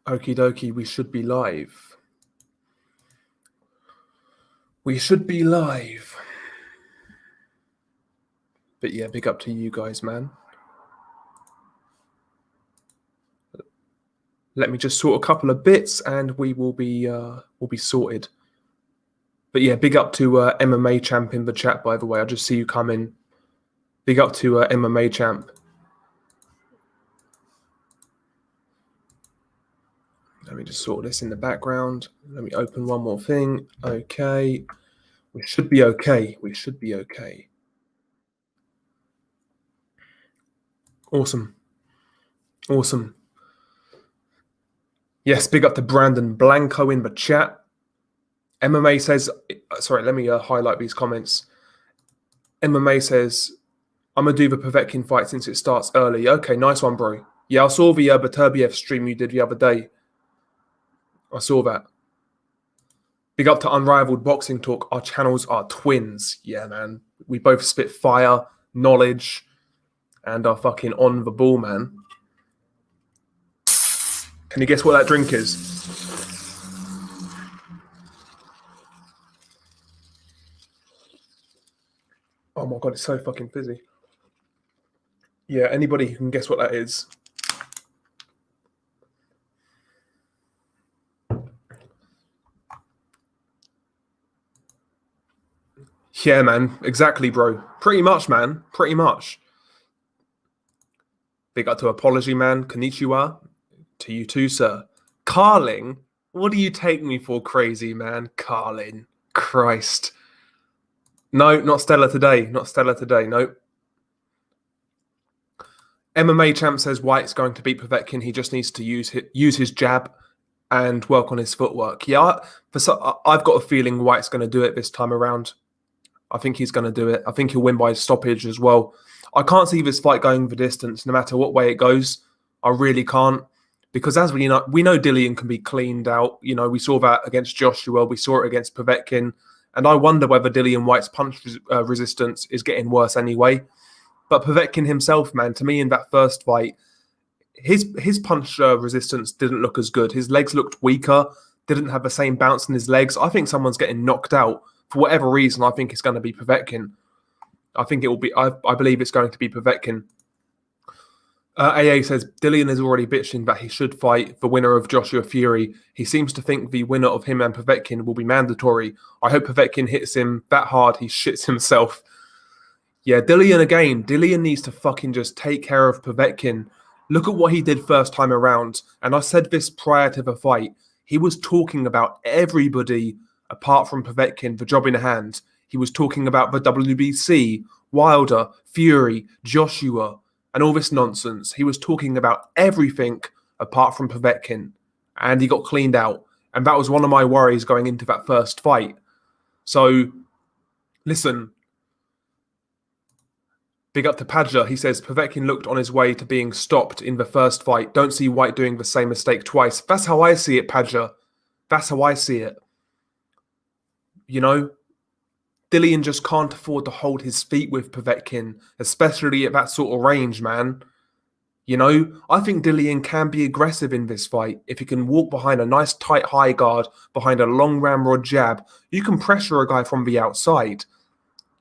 Okie dokie, we should be live. We should be live. But yeah, big up to you guys, man. Let me just sort a couple of bits and we will be sorted. But yeah, big up to MMA Champ in the chat, by the way. I just see you come in. Big up to MMA Champ. Let me just sort this in the background. Let me open one more thing. Okay. We should be okay. We should be okay. Awesome. Awesome. Yes, big up to Brandon Blanco in the chat. MMA says, sorry, let me highlight these comments. MMA says, I'm going to do the Povetkin fight since it starts early. Okay, nice one, bro. Yeah, I saw the Beterbiev stream you did the other day. I saw that. Big up to Unrivaled Boxing Talk. Our channels are twins. Yeah, man. We both spit fire, knowledge, and are fucking on the ball, man. Can you guess what that drink is? Oh my God, it's so fucking fizzy. Yeah, anybody who can guess what that is. Yeah, man. Exactly, bro. Pretty much, man. Pretty much. Big up to Apology, man. Konnichiwa. To you too, sir. Carling? What do you take me for, crazy, man? Carling. Christ. No, not Stella today. Not Stella today. Nope. MMA Champ says Whyte's going to beat Povetkin. He just needs to use his jab and work on his footwork. Yeah, I've got a feeling Whyte's going to do it this time around. I think he's going to do it. I think he'll win by stoppage as well. I can't see this fight going the distance, no matter what way it goes. I really can't. Because as we know Dillian can be cleaned out. You know, we saw that against Joshua. We saw it against Povetkin. And I wonder whether Dillian Whyte's punch resistance is getting worse anyway. But Povetkin himself, man, to me in that first fight, his punch resistance didn't look as good. His legs looked weaker, didn't have the same bounce in his legs. I think someone's getting knocked out. For whatever reason, I think it's going to be Povetkin. I think it will be, I believe it's going to be Povetkin. AA says, Dillian is already bitching that he should fight the winner of Joshua Fury. He seems to think the winner of him and Povetkin will be mandatory. I hope Povetkin hits him that hard he shits himself. Yeah, Dillian needs to fucking just take care of Povetkin. Look at what he did first time around. And I said this prior to the fight. He was talking about everybody apart from Povetkin, the job in hand. He was talking about the WBC, Wilder, Fury, Joshua, and all this nonsense. He was talking about everything apart from Povetkin. And he got cleaned out. And that was one of my worries going into that first fight. So, listen. Big up to Padja. He says, Povetkin looked on his way to being stopped in the first fight. Don't see Whyte doing the same mistake twice. That's how I see it, Padja. That's how I see it. You know, Dillian just can't afford to hold his feet with Povetkin, especially at that sort of range, man. You know, I think Dillian can be aggressive in this fight. If he can walk behind a nice tight high guard, behind a long ramrod jab, you can pressure a guy from the outside.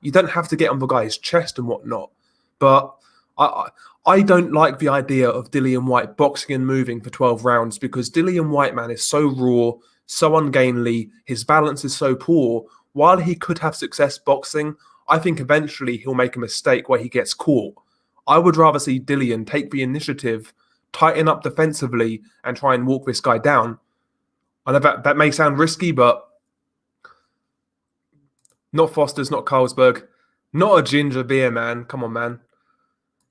You don't have to get on the guy's chest and whatnot. But I don't like the idea of Dillian Whyte boxing and moving for 12 rounds because Dillian Whyte, man, is so raw, so ungainly, his balance is so poor. While he could have success boxing, I think eventually he'll make a mistake where he gets caught. I would rather see Dillian take the initiative, tighten up defensively, and try and walk this guy down. I know that may sound risky, but not Foster's, not Carlsberg, not a ginger beer, man. Come on, man.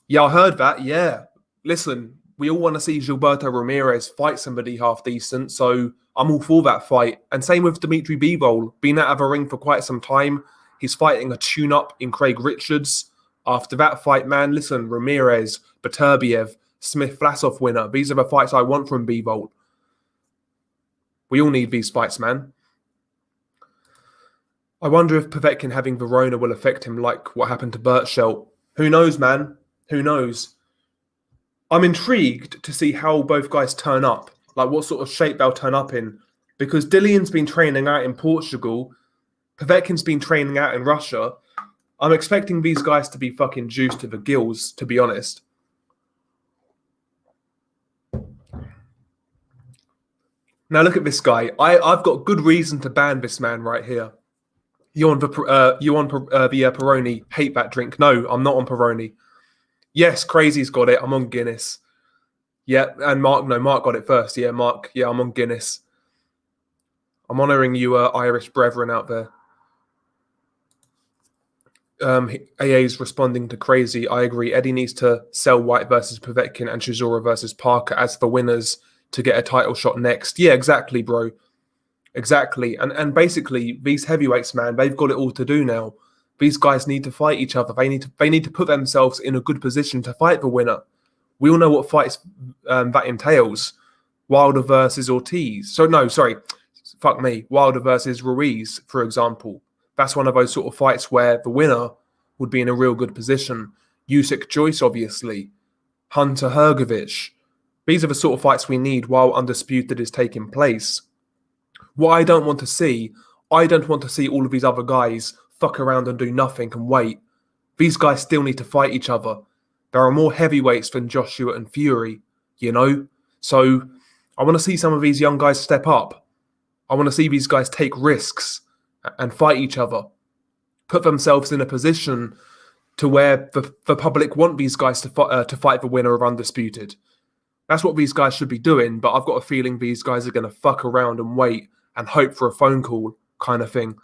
Yeah, I heard that. Yeah. Listen, we all want to see Gilberto Ramirez fight somebody half decent, so I'm all for that fight. And same with Dimitri Bivol. Been out of a ring for quite some time. He's fighting a tune-up in Craig Richards. After that fight, man, listen, Ramirez, Beterbiev, Smith-Vlasov winner. These are the fights I want from Bivol. We all need these fights, man. I wonder if Povetkin having Verona will affect him like what happened to Berchelt. Who knows, man? Who knows? I'm intrigued to see how both guys turn up. like what sort of shape they'll turn up in. Because Dillian's been training out in Portugal, Povetkin's been training out in Russia. I'm expecting these guys to be fucking juiced to the gills, to be honest. Now look at this guy. I've got good reason to ban this man right here. You on the Peroni? Hate that drink. No, I'm not on Peroni. Yes, Crazy's got it. I'm on Guinness. Yeah, and Mark got it first. Yeah, Mark. Yeah, I'm on Guinness. I'm honouring you, Irish brethren out there. AA's responding to Crazy. I agree. Eddie needs to sell Whyte versus Povetkin and Chisora versus Parker as the winners to get a title shot next. Yeah, exactly, bro. Exactly. And basically, these heavyweights, man, they've got it all to do now. These guys need to fight each other. They need to put themselves in a good position to fight the winner. We all know what fights that entails. Wilder versus Ortiz. Wilder versus Ruiz, for example. That's one of those sort of fights where the winner would be in a real good position. Usyk Joyce, obviously. Hunter Hrgovic. These are the sort of fights we need while Undisputed is taking place. What I don't want to see all of these other guys fuck around and do nothing and wait. These guys still need to fight each other. There are more heavyweights than Joshua and Fury, you know? So I want to see some of these young guys step up. I want to see these guys take risks and fight each other. Put themselves in a position to where the public want these guys to fight the winner of Undisputed. That's what these guys should be doing, but I've got a feeling these guys are going to fuck around and wait and hope for a phone call kind of thing.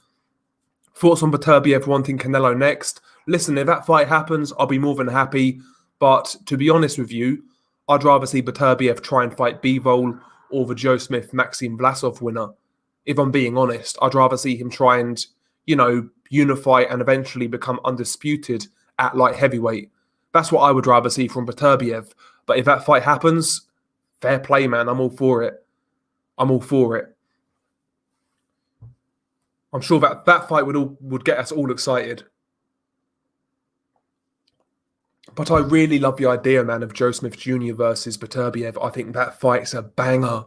Thoughts on Beterbiev wanting Canelo next? Listen, if that fight happens, I'll be more than happy. But to be honest with you, I'd rather see Beterbiev try and fight Bivol or the Joe Smith-Maxim Vlasov winner. If I'm being honest, I'd rather see him try and, unify and eventually become undisputed at light heavyweight. That's what I would rather see from Beterbiev. But if that fight happens, fair play, man. I'm all for it. I'm sure that fight would get us all excited. But I really love the idea, man, of Joe Smith Jr. versus Beterbiev. I think that fight's a banger.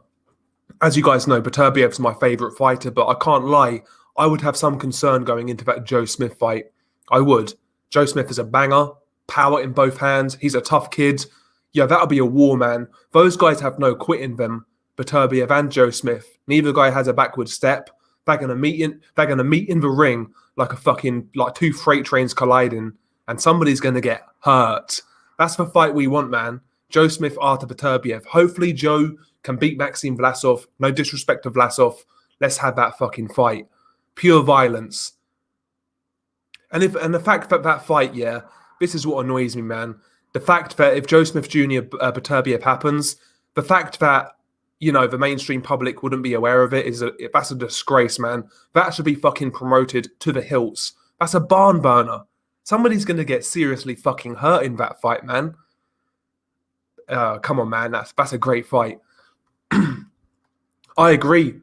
As you guys know, Beterbiev's my favourite fighter, but I can't lie. I would have some concern going into that Joe Smith fight. I would. Joe Smith is a banger. Power in both hands. He's a tough kid. Yeah, that'll be a war, man. Those guys have no quit in them. Beterbiev and Joe Smith. Neither guy has a backward step. They're gonna meet in the ring like two freight trains colliding, and somebody's gonna get hurt. That's the fight we want, man. Joe Smith after Beterbiev. Hopefully Joe can beat Maxim Vlasov. No disrespect to Vlasov. Let's have that fucking fight. Pure violence. And the fact that fight, yeah, this is what annoys me, man. The fact that if Joe Smith Jr. Beterbiev happens, the fact that the mainstream public wouldn't be aware of it that's a disgrace, man. That should be fucking promoted to the hilts. That's a barn burner. Somebody's gonna get seriously fucking hurt in that fight, man. Come on, man. That's a great fight. I agree,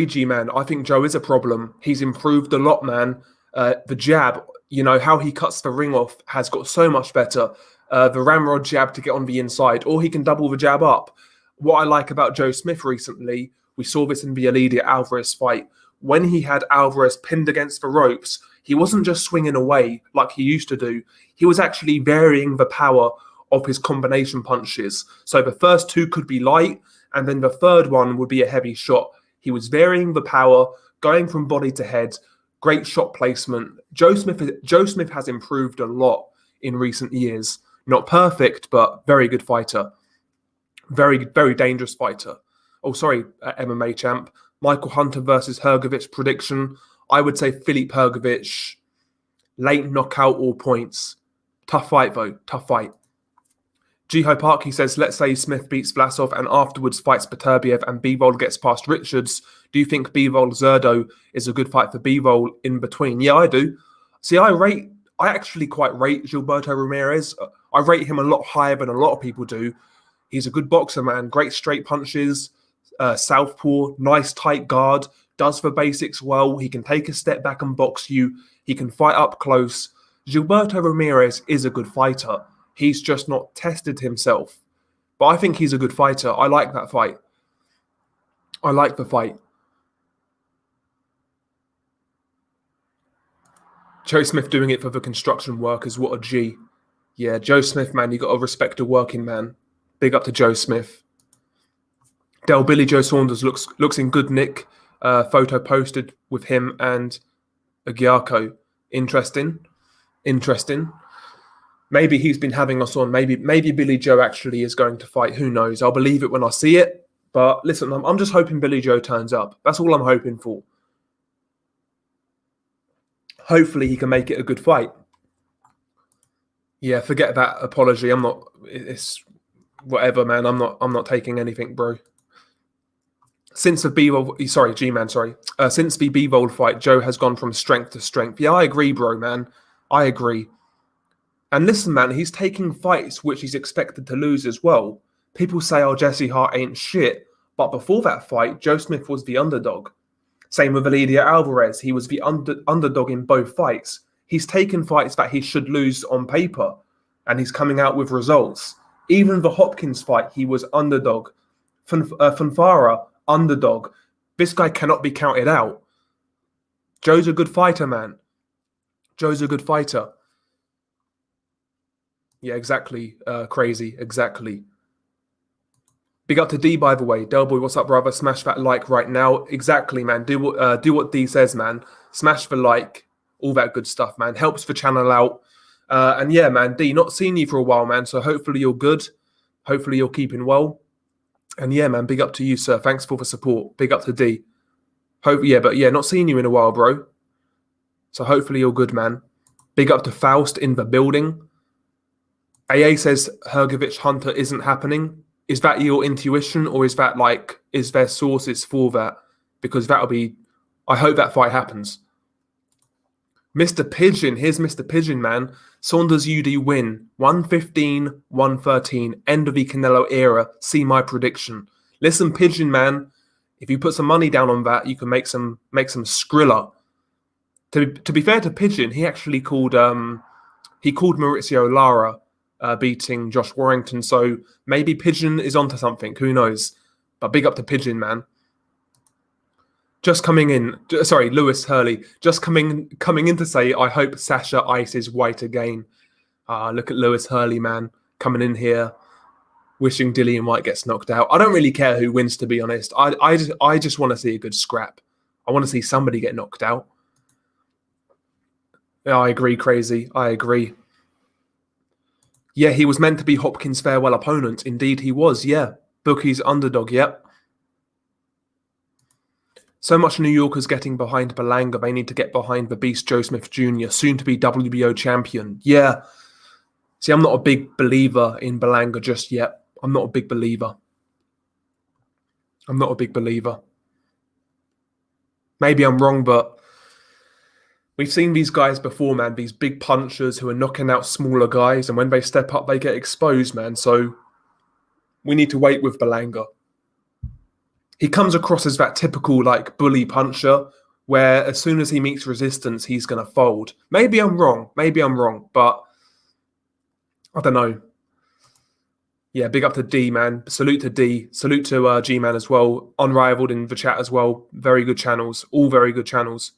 G-Man. I think Joe is a problem. He's improved a lot, man. The jab, how he cuts the ring off has got so much better. The ramrod jab to get on the inside, or he can double the jab up. What I like about Joe Smith recently, we saw this in the Alida-Alvarez fight. When he had Alvarez pinned against the ropes, he wasn't just swinging away like he used to do. He was actually varying the power of his combination punches. So the first two could be light, and then the third one would be a heavy shot. He was varying the power, going from body to head. Great shot placement. Joe Smith has improved a lot in recent years. Not perfect, but very good fighter. Very, very dangerous fighter. MMA champ. Michael Hunter versus Hrgovic prediction. I would say Filip Hrgovic, late knockout or points. Tough fight, though. Tough fight. Jiho Park, he says, let's say Smith beats Vlasov and afterwards fights Beterbiev and Bivol gets past Richards. Do you think Bivol-Zerdo is a good fight for Bivol in between? Yeah, I do. See, I actually quite rate Gilberto Ramirez. I rate him a lot higher than a lot of people do. He's a good boxer, man. Great straight punches, southpaw, nice tight guard, does the basics well. He can take a step back and box you. He can fight up close. Gilberto Ramirez is a good fighter. He's just not tested himself. But I think he's a good fighter. I like that fight. I like the fight. Joe Smith doing it for the construction workers. What a G. Yeah, Joe Smith, man, you got to respect a working man. Big up to Joe Smith. Billy Joe Saunders looks in good nick. Photo posted with him and Agiarco. Interesting. Maybe he's been having us on. Maybe Billy Joe actually is going to fight. Who knows? I'll believe it when I see it. But listen, I'm just hoping Billy Joe turns up. That's all I'm hoping for. Hopefully he can make it a good fight. Yeah, forget that apology. It's whatever, man. I'm not taking anything, bro. Since the since the Bivol fight, Joe has gone from strength to strength. Yeah, I agree, bro, man. I agree. And listen, man, he's taking fights which he's expected to lose as well. People say, oh, Jesse Hart ain't shit. But before that fight, Joe Smith was the underdog. Same with Elidia Alvarez. He was the underdog in both fights. He's taken fights that he should lose on paper, and he's coming out with results. Even the Hopkins fight, he was underdog. Fendora, underdog. This guy cannot be counted out. Joe's a good fighter, man. Joe's a good fighter. Yeah, exactly. Crazy. Exactly. Big up to D, by the way. Delboy, what's up, brother? Smash that like right now. Exactly, man. Do what D says, man. Smash the like. All that good stuff, man. Helps the channel out. And yeah, man, D, not seen you for a while, man. So hopefully you're good. Hopefully you're keeping well. And yeah, man, big up to you, sir. Thanks for the support. Big up to D. Not seeing you in a while, bro. So hopefully you're good, man. Big up to Faust in the building. AA says Hrgovic Hunter isn't happening. Is that your intuition, or is there sources for that? Because I hope that fight happens. Mr. Pigeon, here's Mr. Pigeon, man. Saunders UD win. 115, 113. End of the Canelo era. See my prediction. Listen, Pigeon, man. If you put some money down on that, you can make some Skrilla. To be fair to Pigeon, he actually called Mauricio Lara beating Josh Warrington. So maybe Pigeon is onto something. Who knows? But big up to Pigeon, man. Just coming in, Lewis Hurley. Just coming in to say, I hope Sasha ices Whyte again. Look at Lewis Hurley, man, coming in here, wishing Dillian Whyte gets knocked out. I don't really care who wins, to be honest. I just want to see a good scrap. I want to see somebody get knocked out. Yeah, I agree, Crazy. I agree. Yeah, he was meant to be Hopkins' farewell opponent. Indeed, he was. Yeah, Bookie's underdog. Yep. So much New Yorkers getting behind Berlanga. They need to get behind the beast Joe Smith Jr., soon to be WBO champion. Yeah. See, I'm not a big believer in Berlanga just yet. I'm not a big believer. Maybe I'm wrong, but we've seen these guys before, man. These big punchers who are knocking out smaller guys, and when they step up, they get exposed, man. So we need to wait with Berlanga. He comes across as that typical bully puncher where as soon as he meets resistance, he's going to fold. Maybe I'm wrong, but I don't know. Yeah, big up to D, man. Salute to D. Salute to G-Man as well. Unrivaled in the chat as well. Very good channels. All very good channels.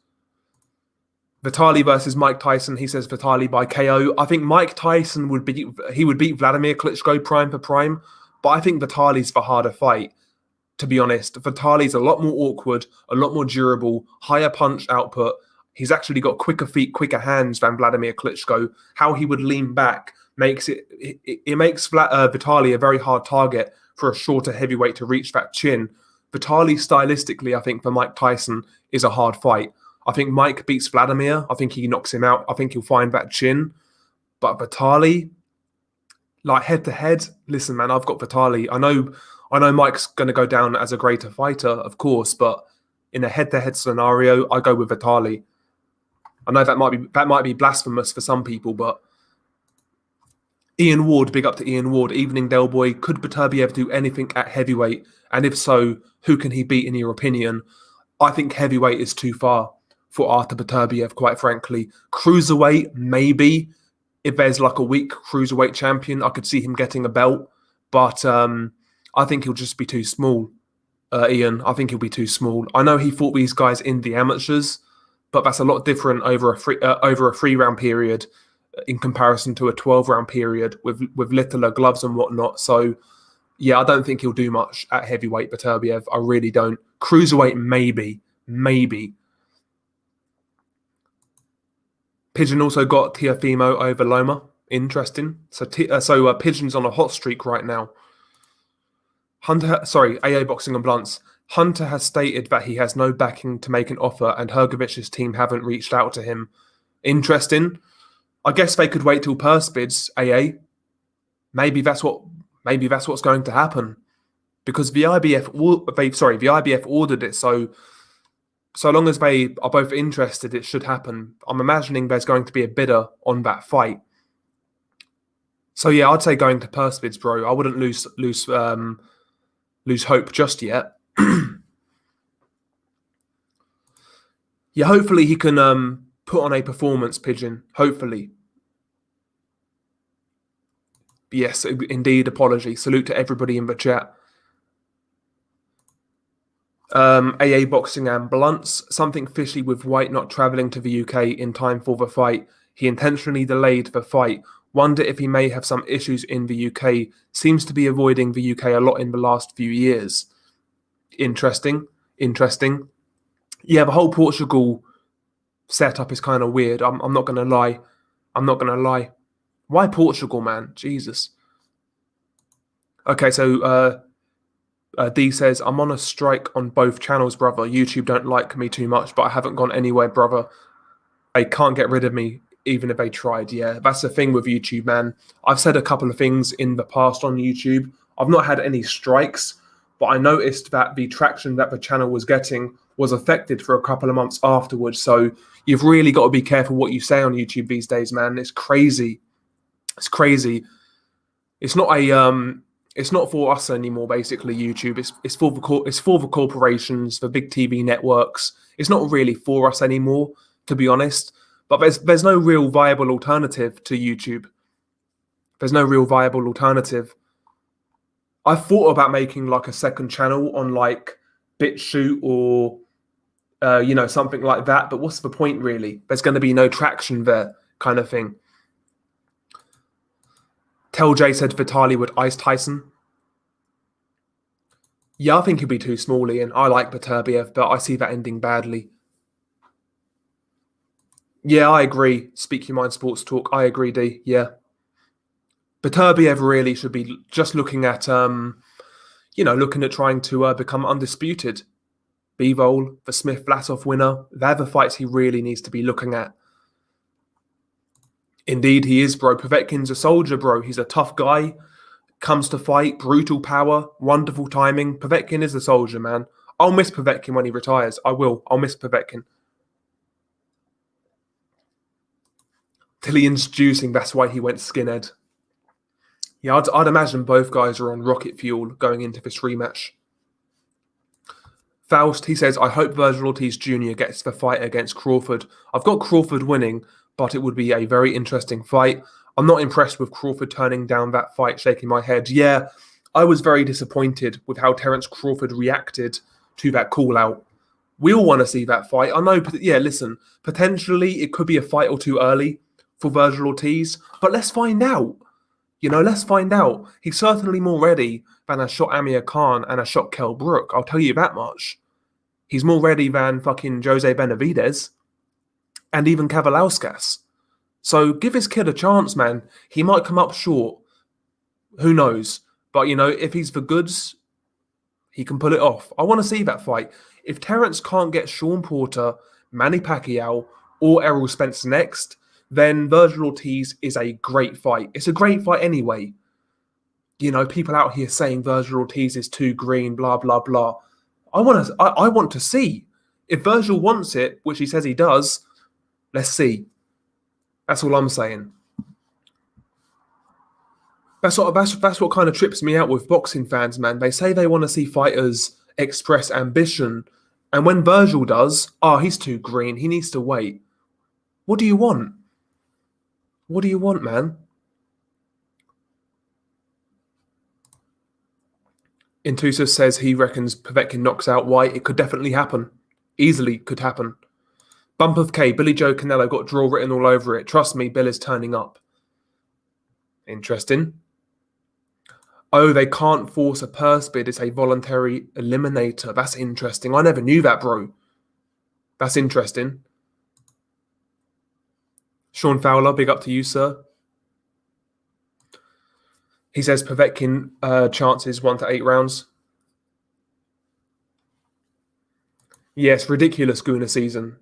Vitaly versus Mike Tyson. He says Vitaly by KO. I think Mike Tyson would beat Vladimir Klitschko prime for prime, but I think Vitaly's the harder fight. To be honest, Vitaly's a lot more awkward, a lot more durable, higher punch output. He's actually got quicker feet, quicker hands than Vladimir Klitschko. How he would lean back makes Vitaly a very hard target for a shorter heavyweight to reach that chin. Vitaly, stylistically, I think for Mike Tyson is a hard fight. I think Mike beats Vladimir. I think he knocks him out. I think he'll find that chin. But Vitaly, head to head, listen, man, I've got Vitaly. I know Mike's going to go down as a greater fighter, of course, but in a head-to-head scenario, I go with Vitaly. I know that might be blasphemous for some people, but Ian Ward, big up to Ian Ward. Evening, Del Boy. Could Beterbiev do anything at heavyweight? And if so, who can he beat in your opinion? I think heavyweight is too far for Artur Beterbiev, quite frankly. Cruiserweight, maybe. If there's a weak cruiserweight champion, I could see him getting a belt, but I think he'll just be too small. Ian. I think he'll be too small. I know he fought these guys in the amateurs, but that's a lot different over a 3 round period in comparison to a 12 round period with littler gloves and whatnot. So yeah, I don't think he'll do much at heavyweight, Beterbiev. I really don't. Cruiserweight, maybe. Pigeon also got Teofimo over Loma. Interesting. So Pigeon's on a hot streak right now. AA Boxing and Blunts. Hunter has stated that he has no backing to make an offer, and Hrgovic's team haven't reached out to him. Interesting. I guess they could wait till purse bids. AA. Maybe that's what's going to happen, because the IBF ordered it. So long as they are both interested, it should happen. I'm imagining there's going to be a bidder on that fight. So yeah, I'd say going to purse bids, bro. I wouldn't lose hope just yet. Yeah, hopefully he can put on a performance, Pigeon. Hopefully. Yes, indeed. Apology. Salute to everybody in the chat. AA Boxing and Blunts. Something fishy with Whyte not travelling to the UK in time for the fight. He intentionally delayed the fight. Wonder if he may have some issues in the UK. Seems to be avoiding the UK a lot in the last few years. Interesting. Yeah, the whole Portugal setup is kind of weird. I'm not going to lie. Why Portugal, man? Jesus. Okay, so D says, I'm on a strike on both channels, brother. YouTube don't like me too much, but I haven't gone anywhere, brother. They can't get rid of me, even if they tried. Yeah, that's the thing with YouTube, man. I've said a couple of things in the past on YouTube. I've not had any strikes, but I noticed that the traction that the channel was getting was affected for a couple of months afterwards. So you've really got to be careful what you say on YouTube these days, man. It's crazy. It's crazy. It's not for us anymore. Basically, YouTube. It's for the corporations, the big TV networks. It's not really for us anymore, to be honest. But there's no real viable alternative to YouTube. There's no real viable alternative. I've thought about making like a second channel on like BitChute or something like that. But what's the point really? There's going to be no traction there, kind of thing. Tell Jay said Vitaly would ice Tyson. Yeah, I think he'll be too small, Ian. I like Beterbiev, but I see that ending badly. Yeah, I agree. Speak Your Mind Sports Talk. I agree, D. Yeah. Beterbiev really should be just looking at, looking at trying to become undisputed. Bivol, the Smith-Vlasov winner, they're the fights he really needs to be looking at. Indeed, he is, bro. Povetkin's a soldier, bro. He's a tough guy. Comes to fight, brutal power, wonderful timing. Povetkin is a soldier, man. I'll miss Povetkin when he retires. I will. I'll miss Povetkin. Till he introducing, that's why he went skinhead. Yeah, I'd imagine both guys are on rocket fuel going into this rematch. Faust, he says, I hope Virgil Ortiz Jr. gets the fight against Crawford. I've got Crawford winning, but it would be a very interesting fight. I'm not impressed with Crawford turning down that fight, shaking my head. Yeah, I was very disappointed with how Terence Crawford reacted to that call-out. We all want to see that fight. I know, yeah, listen, potentially it could be a fight or two early for Virgil Ortiz, but let's find out. Let's find out. He's certainly more ready than a shot Amir Khan and a shot Kell Brook. I'll tell you that much. He's more ready than fucking Jose Benavidez and even Kavalauskas. So give this kid a chance, man. He might come up short. Who knows? But, if he's the goods, he can pull it off. I want to see that fight. If Terence can't get Sean Porter, Manny Pacquiao, or Errol Spence next, then Virgil Ortiz is a great fight. It's a great fight anyway. People out here saying Virgil Ortiz is too green, blah, blah, blah. I want to see. If Virgil wants it, which he says he does, let's see. That's all I'm saying. That's what kind of trips me out with boxing fans, man. They say they want to see fighters express ambition, and when Virgil does, he's too green. He needs to wait. What do you want? What do you want, man? Intusus says he reckons Povetkin knocks out Whyte. It could definitely happen. Easily could happen. Bump of K, Billy Joe Canelo got draw written all over it. Trust me, Bill is turning up. Interesting. Oh, they can't force a purse bid. It's a voluntary eliminator. That's interesting. I never knew that, bro. That's interesting. Sean Fowler, big up to you, sir. He says Povetkin chances 1 to 8 rounds. Yes, ridiculous Guna season.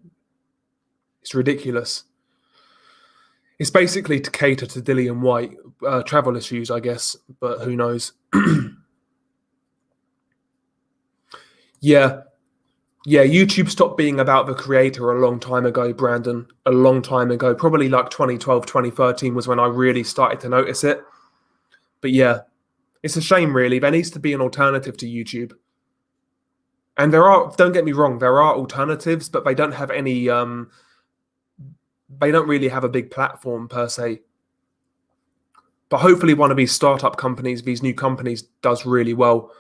It's ridiculous. It's basically to cater to Dilly and Whyte. Travel issues, I guess, but who knows? Yeah, YouTube stopped being about the creator a long time ago, Brandon. A long time ago. Probably like 2012, 2013 was when I really started to notice it. But yeah, it's a shame, really. There needs to be an alternative to YouTube. And there are, don't get me wrong, there are alternatives, but they don't have any, they don't really have a big platform per se. But hopefully one of these startup companies, these new companies, does really well.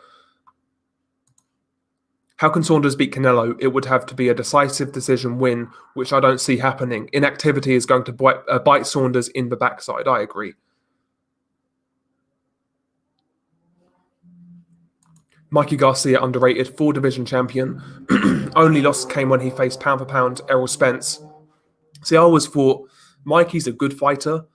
How can Saunders beat Canelo? It would have to be a decisive decision win, which I don't see happening. Inactivity is going to bite Saunders in the backside. I agree. Mikey Garcia, underrated, 4-division champion. Only loss came when he faced pound for pound Errol Spence. See, I always thought Mikey's a good fighter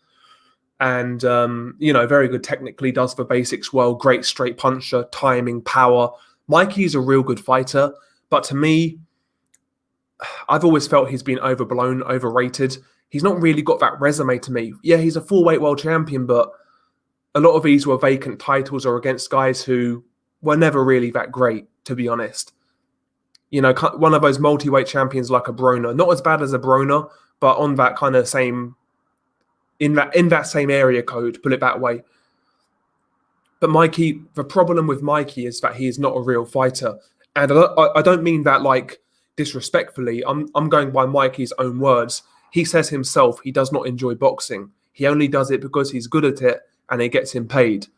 and, very good technically, does the basics well, great straight puncher, timing, power. Mikey's a real good fighter, but to me, I've always felt he's been overblown, overrated. He's not really got that resume to me. Yeah, he's a 4-weight world champion, but a lot of these were vacant titles or against guys who were never really that great, to be honest. One of those multi-weight champions like a Broner, not as bad as a Broner, but on that kind of same, in that same area code, put it that way. But Mikey, the problem with Mikey is that he is not a real fighter. And I don't mean that like disrespectfully. I'm going by Mikey's own words. He says himself he does not enjoy boxing. He only does it because he's good at it and it gets him paid.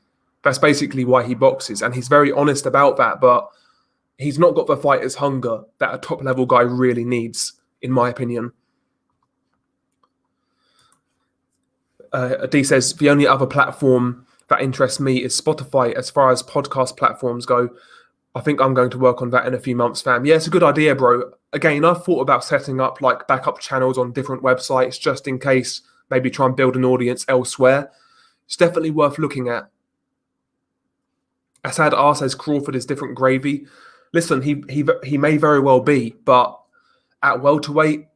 That's basically why he boxes. And he's very honest about that. But he's not got the fighter's hunger that a top-level guy really needs, in my opinion. D says, the only other platform that interests me is Spotify. As far as podcast platforms go, I think I'm going to work on that in a few months, fam. Yeah, it's a good idea, bro. Again, I've thought about setting up like backup channels on different websites just in case, maybe try and build an audience elsewhere. It's definitely worth looking at. Assad R says Crawford is different gravy. Listen, he may very well be, but at welterweight,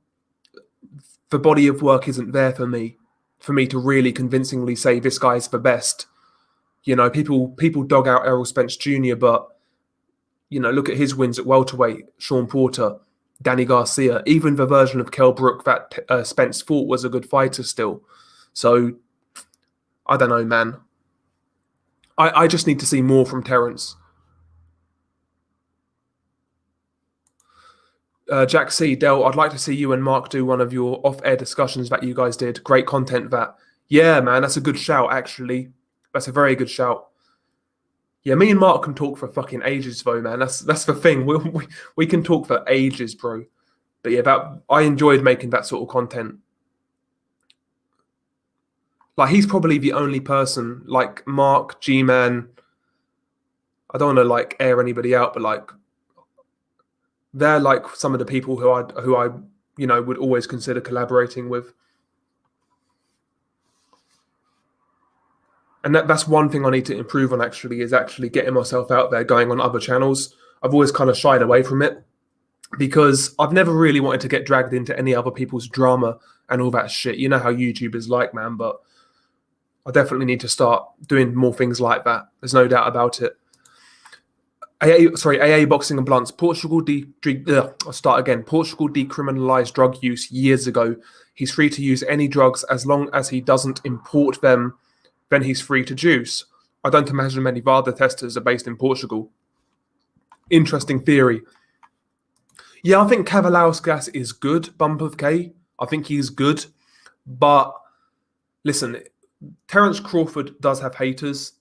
the body of work isn't there for me to really convincingly say this guy's the best. People dog out Errol Spence Jr., but look at his wins at welterweight. Sean Porter, Danny Garcia, even the version of Kell Brook that Spence fought was a good fighter still. So I don't know, man. I just need to see more from Terence. Jack C. Del, I'd like to see you and Mark do one of your off-air discussions that you guys did. Great content, that. Yeah, man, that's a good shout, actually. That's a very good shout. Yeah, me and Mark can talk for fucking ages, though, man. That's the thing. We can talk for ages, bro. But yeah, I enjoyed making that sort of content. Like, he's probably the only person, like Mark, G-Man. I don't want to like air anybody out, but like, they're like some of the people who I would always consider collaborating with. And that's one thing I need to improve on, actually, is actually getting myself out there, going on other channels. I've always kind of shied away from it because I've never really wanted to get dragged into any other people's drama and all that shit. You know how YouTube is like, man, but I definitely need to start doing more things like that. There's no doubt about it. AA Boxing and Blunts. Portugal decriminalized drug use years ago. He's free to use any drugs as long as he doesn't import them. Then he's free to juice. I don't imagine many VADA testers are based in Portugal. Interesting theory. Yeah, I think Kavalauskas is good, Bump of K. I think he's good. But listen, Terence Crawford does have haters.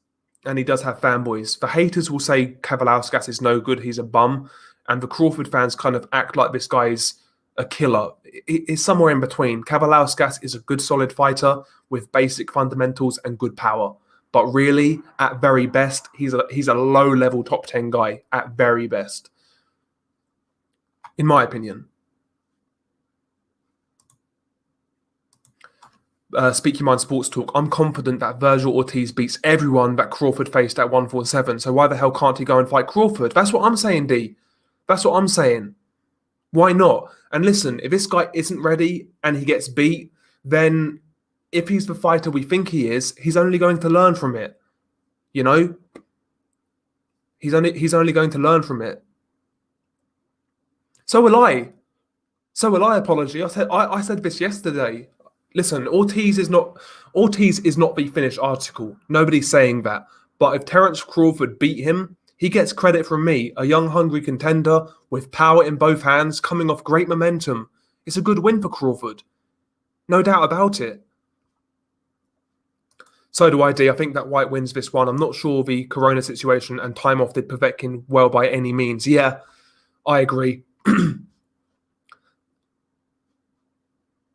and he does have fanboys. The haters will say Kavalauskas is no good, he's a bum, and the Crawford fans kind of act like this guy's a killer. It's somewhere in between. Kavalauskas is a good, solid fighter with basic fundamentals and good power. But really, at very best, he's a low-level top 10 guy, at very best. In my opinion. Speak Your Mind Sports Talk. I'm confident that Virgil Ortiz beats everyone that Crawford faced at 147. So why the hell can't he go and fight Crawford? That's what I'm saying, D. That's what I'm saying. Why not? And listen, if this guy isn't ready and he gets beat, then if he's the fighter we think he is, he's only going to learn from it. You know? He's only going to learn from it. So will I. Apology. I said this yesterday. Listen, Ortiz is not the finished article. Nobody's saying that. But if Terence Crawford beat him, he gets credit from me, a young, hungry contender with power in both hands, coming off great momentum. It's a good win for Crawford. No doubt about it. So do I, D. I think that Whyte wins this one. I'm not sure the corona situation and time off did Povetkin well by any means. Yeah, I agree.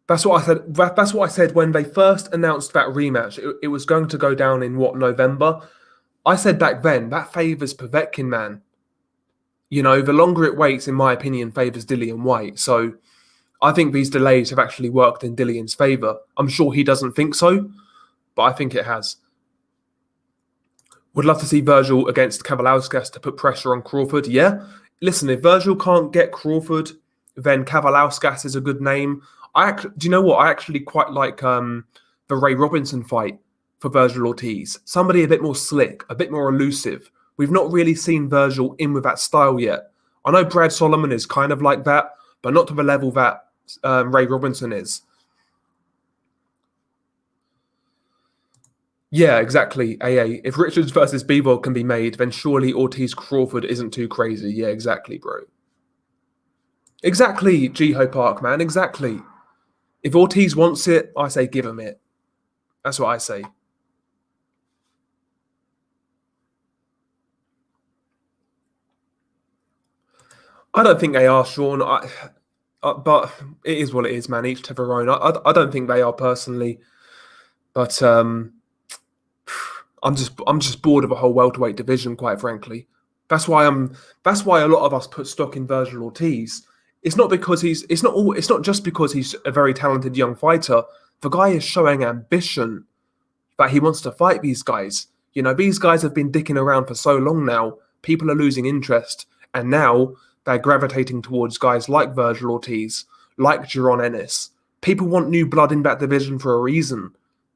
That's what I said. That's what I said when they first announced that rematch. It was going to go down in November. I said back then that favours Povetkin, man. You know, the longer it waits, in my opinion, favours Dillian Whyte. So I think these delays have actually worked in Dillian's favour. I'm sure he doesn't think so, but I think it has. Would love to see Virgil against Kavalauskas to put pressure on Crawford. Yeah. Listen, if Virgil can't get Crawford, then Kavalauskas is a good name. Do you know what? I actually quite like the Ray Robinson fight for Virgil Ortiz. Somebody a bit more slick, a bit more elusive. We've not really seen Virgil in with that style yet. I know Brad Solomon is kind of like that, but not to the level that Ray Robinson is. Yeah, exactly, AA. If Richards versus Bivol can be made, then surely Ortiz Crawford isn't too crazy. Yeah, exactly, bro. Exactly, Jiho Park, man, exactly. If Ortiz wants it, I say give him it. That's what I say. I don't think they are, Sean. But it is what it is, man. Each to their own. I don't think they are personally, but I'm just bored of a whole welterweight division, quite frankly. That's why a lot of us put stock in Virgil Ortiz. It's not just because he's a very talented young fighter. The guy is showing ambition that he wants to fight these guys. You know, these guys have been dicking around for so long now. People are losing interest, and now they're gravitating towards guys like Virgil Ortiz, like Jaron Ennis. People want new blood in that division for a reason,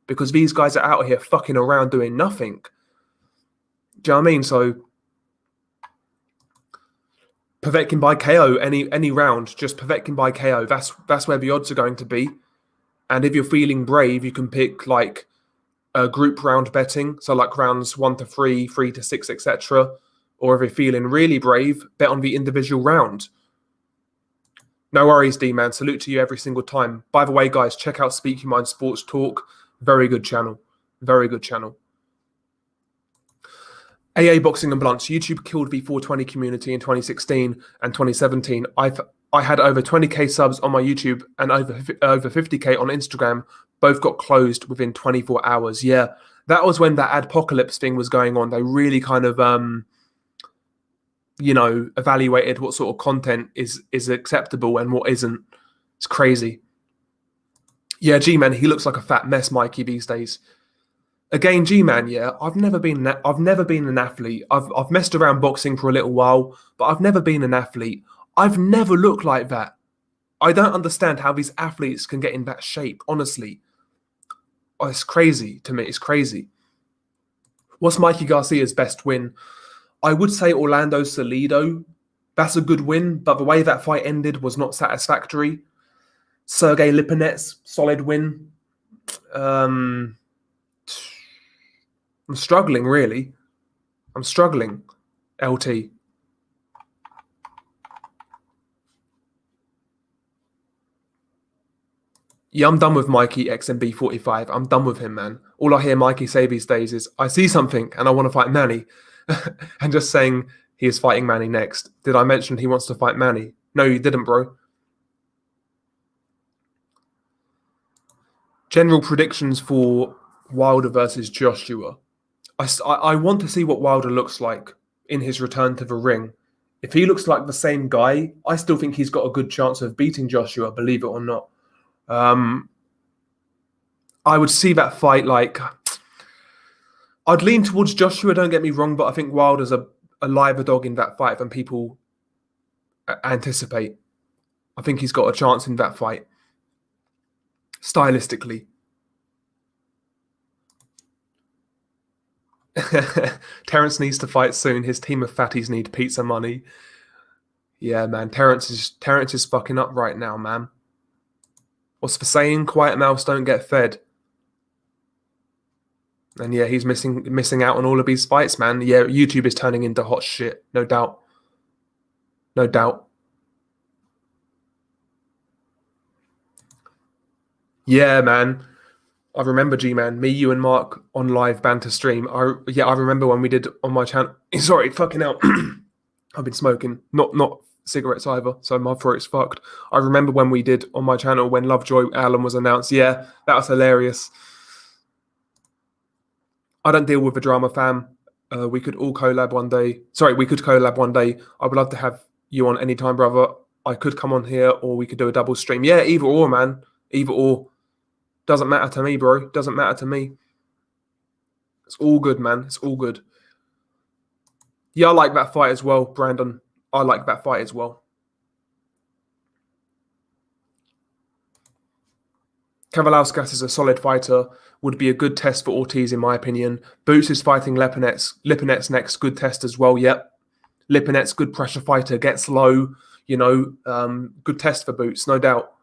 because these guys are out here fucking around doing nothing. Do you know what I mean? So Povetkin by KO any round, just Povetkin by KO. That's where the odds are going to be. And if you're feeling brave, you can pick like a group round betting, so like rounds 1 to 3, 3 to 6, etc. Or if you're feeling really brave, bet on the individual round. No worries, D-Man. Salute to you every single time. By the way, guys, check out Speak Your Mind Sports Talk. Very good channel. Very good channel. AA Boxing and Blunts. YouTube killed the 420 community in 2016 and 2017. I had over 20k subs on my YouTube and over 50k on Instagram. Both got closed within 24 hours. Yeah, that was when that adpocalypse thing was going on. They really kind of, evaluated what sort of content is acceptable and what isn't. It's crazy. Yeah, G-Man, he looks like a fat mess, Mikey, these days. Again, G-Man, yeah, I've never been an athlete. I've messed around boxing for a little while, but I've never been an athlete. I've never looked like that. I don't understand how these athletes can get in that shape, honestly. Oh, it's crazy to me. It's crazy. What's Mikey Garcia's best win? I would say Orlando Salido. That's a good win, but the way that fight ended was not satisfactory. Sergey Lipinets, solid win. I'm struggling, really. I'm struggling, LT. Yeah, I'm done with Mikey XMB45. I'm done with him, man. All I hear Mikey say these days is, I see something and I want to fight Manny. And just saying he is fighting Manny next. Did I mention he wants to fight Manny? No, you didn't, bro. General predictions for Wilder versus Joshua. I want to see what Wilder looks like in his return to the ring. If he looks like the same guy, I still think he's got a good chance of beating Joshua, believe it or not. I would see that fight like... I'd lean towards Joshua, don't get me wrong, but I think Wilder's a liver dog in that fight than people anticipate. I think he's got a chance in that fight. Stylistically. Terence needs to fight soon. His team of fatties need pizza money. Yeah, man. Terence is fucking up right now, man. What's the saying? Quiet mouths don't get fed. And yeah, he's missing out on all of these fights, man. Yeah, YouTube is turning into hot shit. No doubt. No doubt. Yeah, man. I remember, G-Man, me, you, and Mark on live banter stream. I remember when we did on my channel. Sorry, fucking hell. I've been smoking. Not cigarettes either, so my throat's fucked. I remember when we did on my channel when Lovejoy Allen was announced. Yeah, that was hilarious. I don't deal with the drama, fam. We could all collab one day. Sorry, we could collab one day. I would love to have you on anytime, brother. I could come on here, or we could do a double stream. Yeah, either or, man. Either or. Doesn't matter to me, bro. Doesn't matter to me. It's all good, man. It's all good. Yeah, I like that fight as well, Brandon. I like that fight as well. Kavalauskas is a solid fighter. Would be a good test for Ortiz, in my opinion. Boots is fighting Lipinets. Lipinets next. Good test as well, yep. Lipinets, good pressure fighter. Gets low, you know. Good test for Boots, no doubt.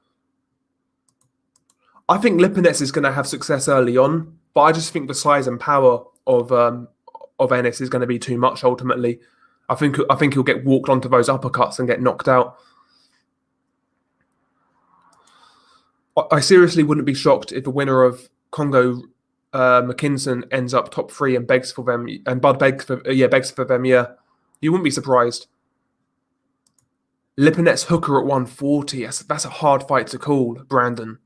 I think Lipinets is going to have success early on, but I just think the size and power of Ennis is going to be too much ultimately. I think he'll get walked onto those uppercuts and get knocked out. I seriously wouldn't be shocked if the winner of Congo McKinson ends up top 3 and begs for them, and Bud begs for them. Yeah, you wouldn't be surprised. Lipinets Hooker at 140. That's a hard fight to call, Brandon.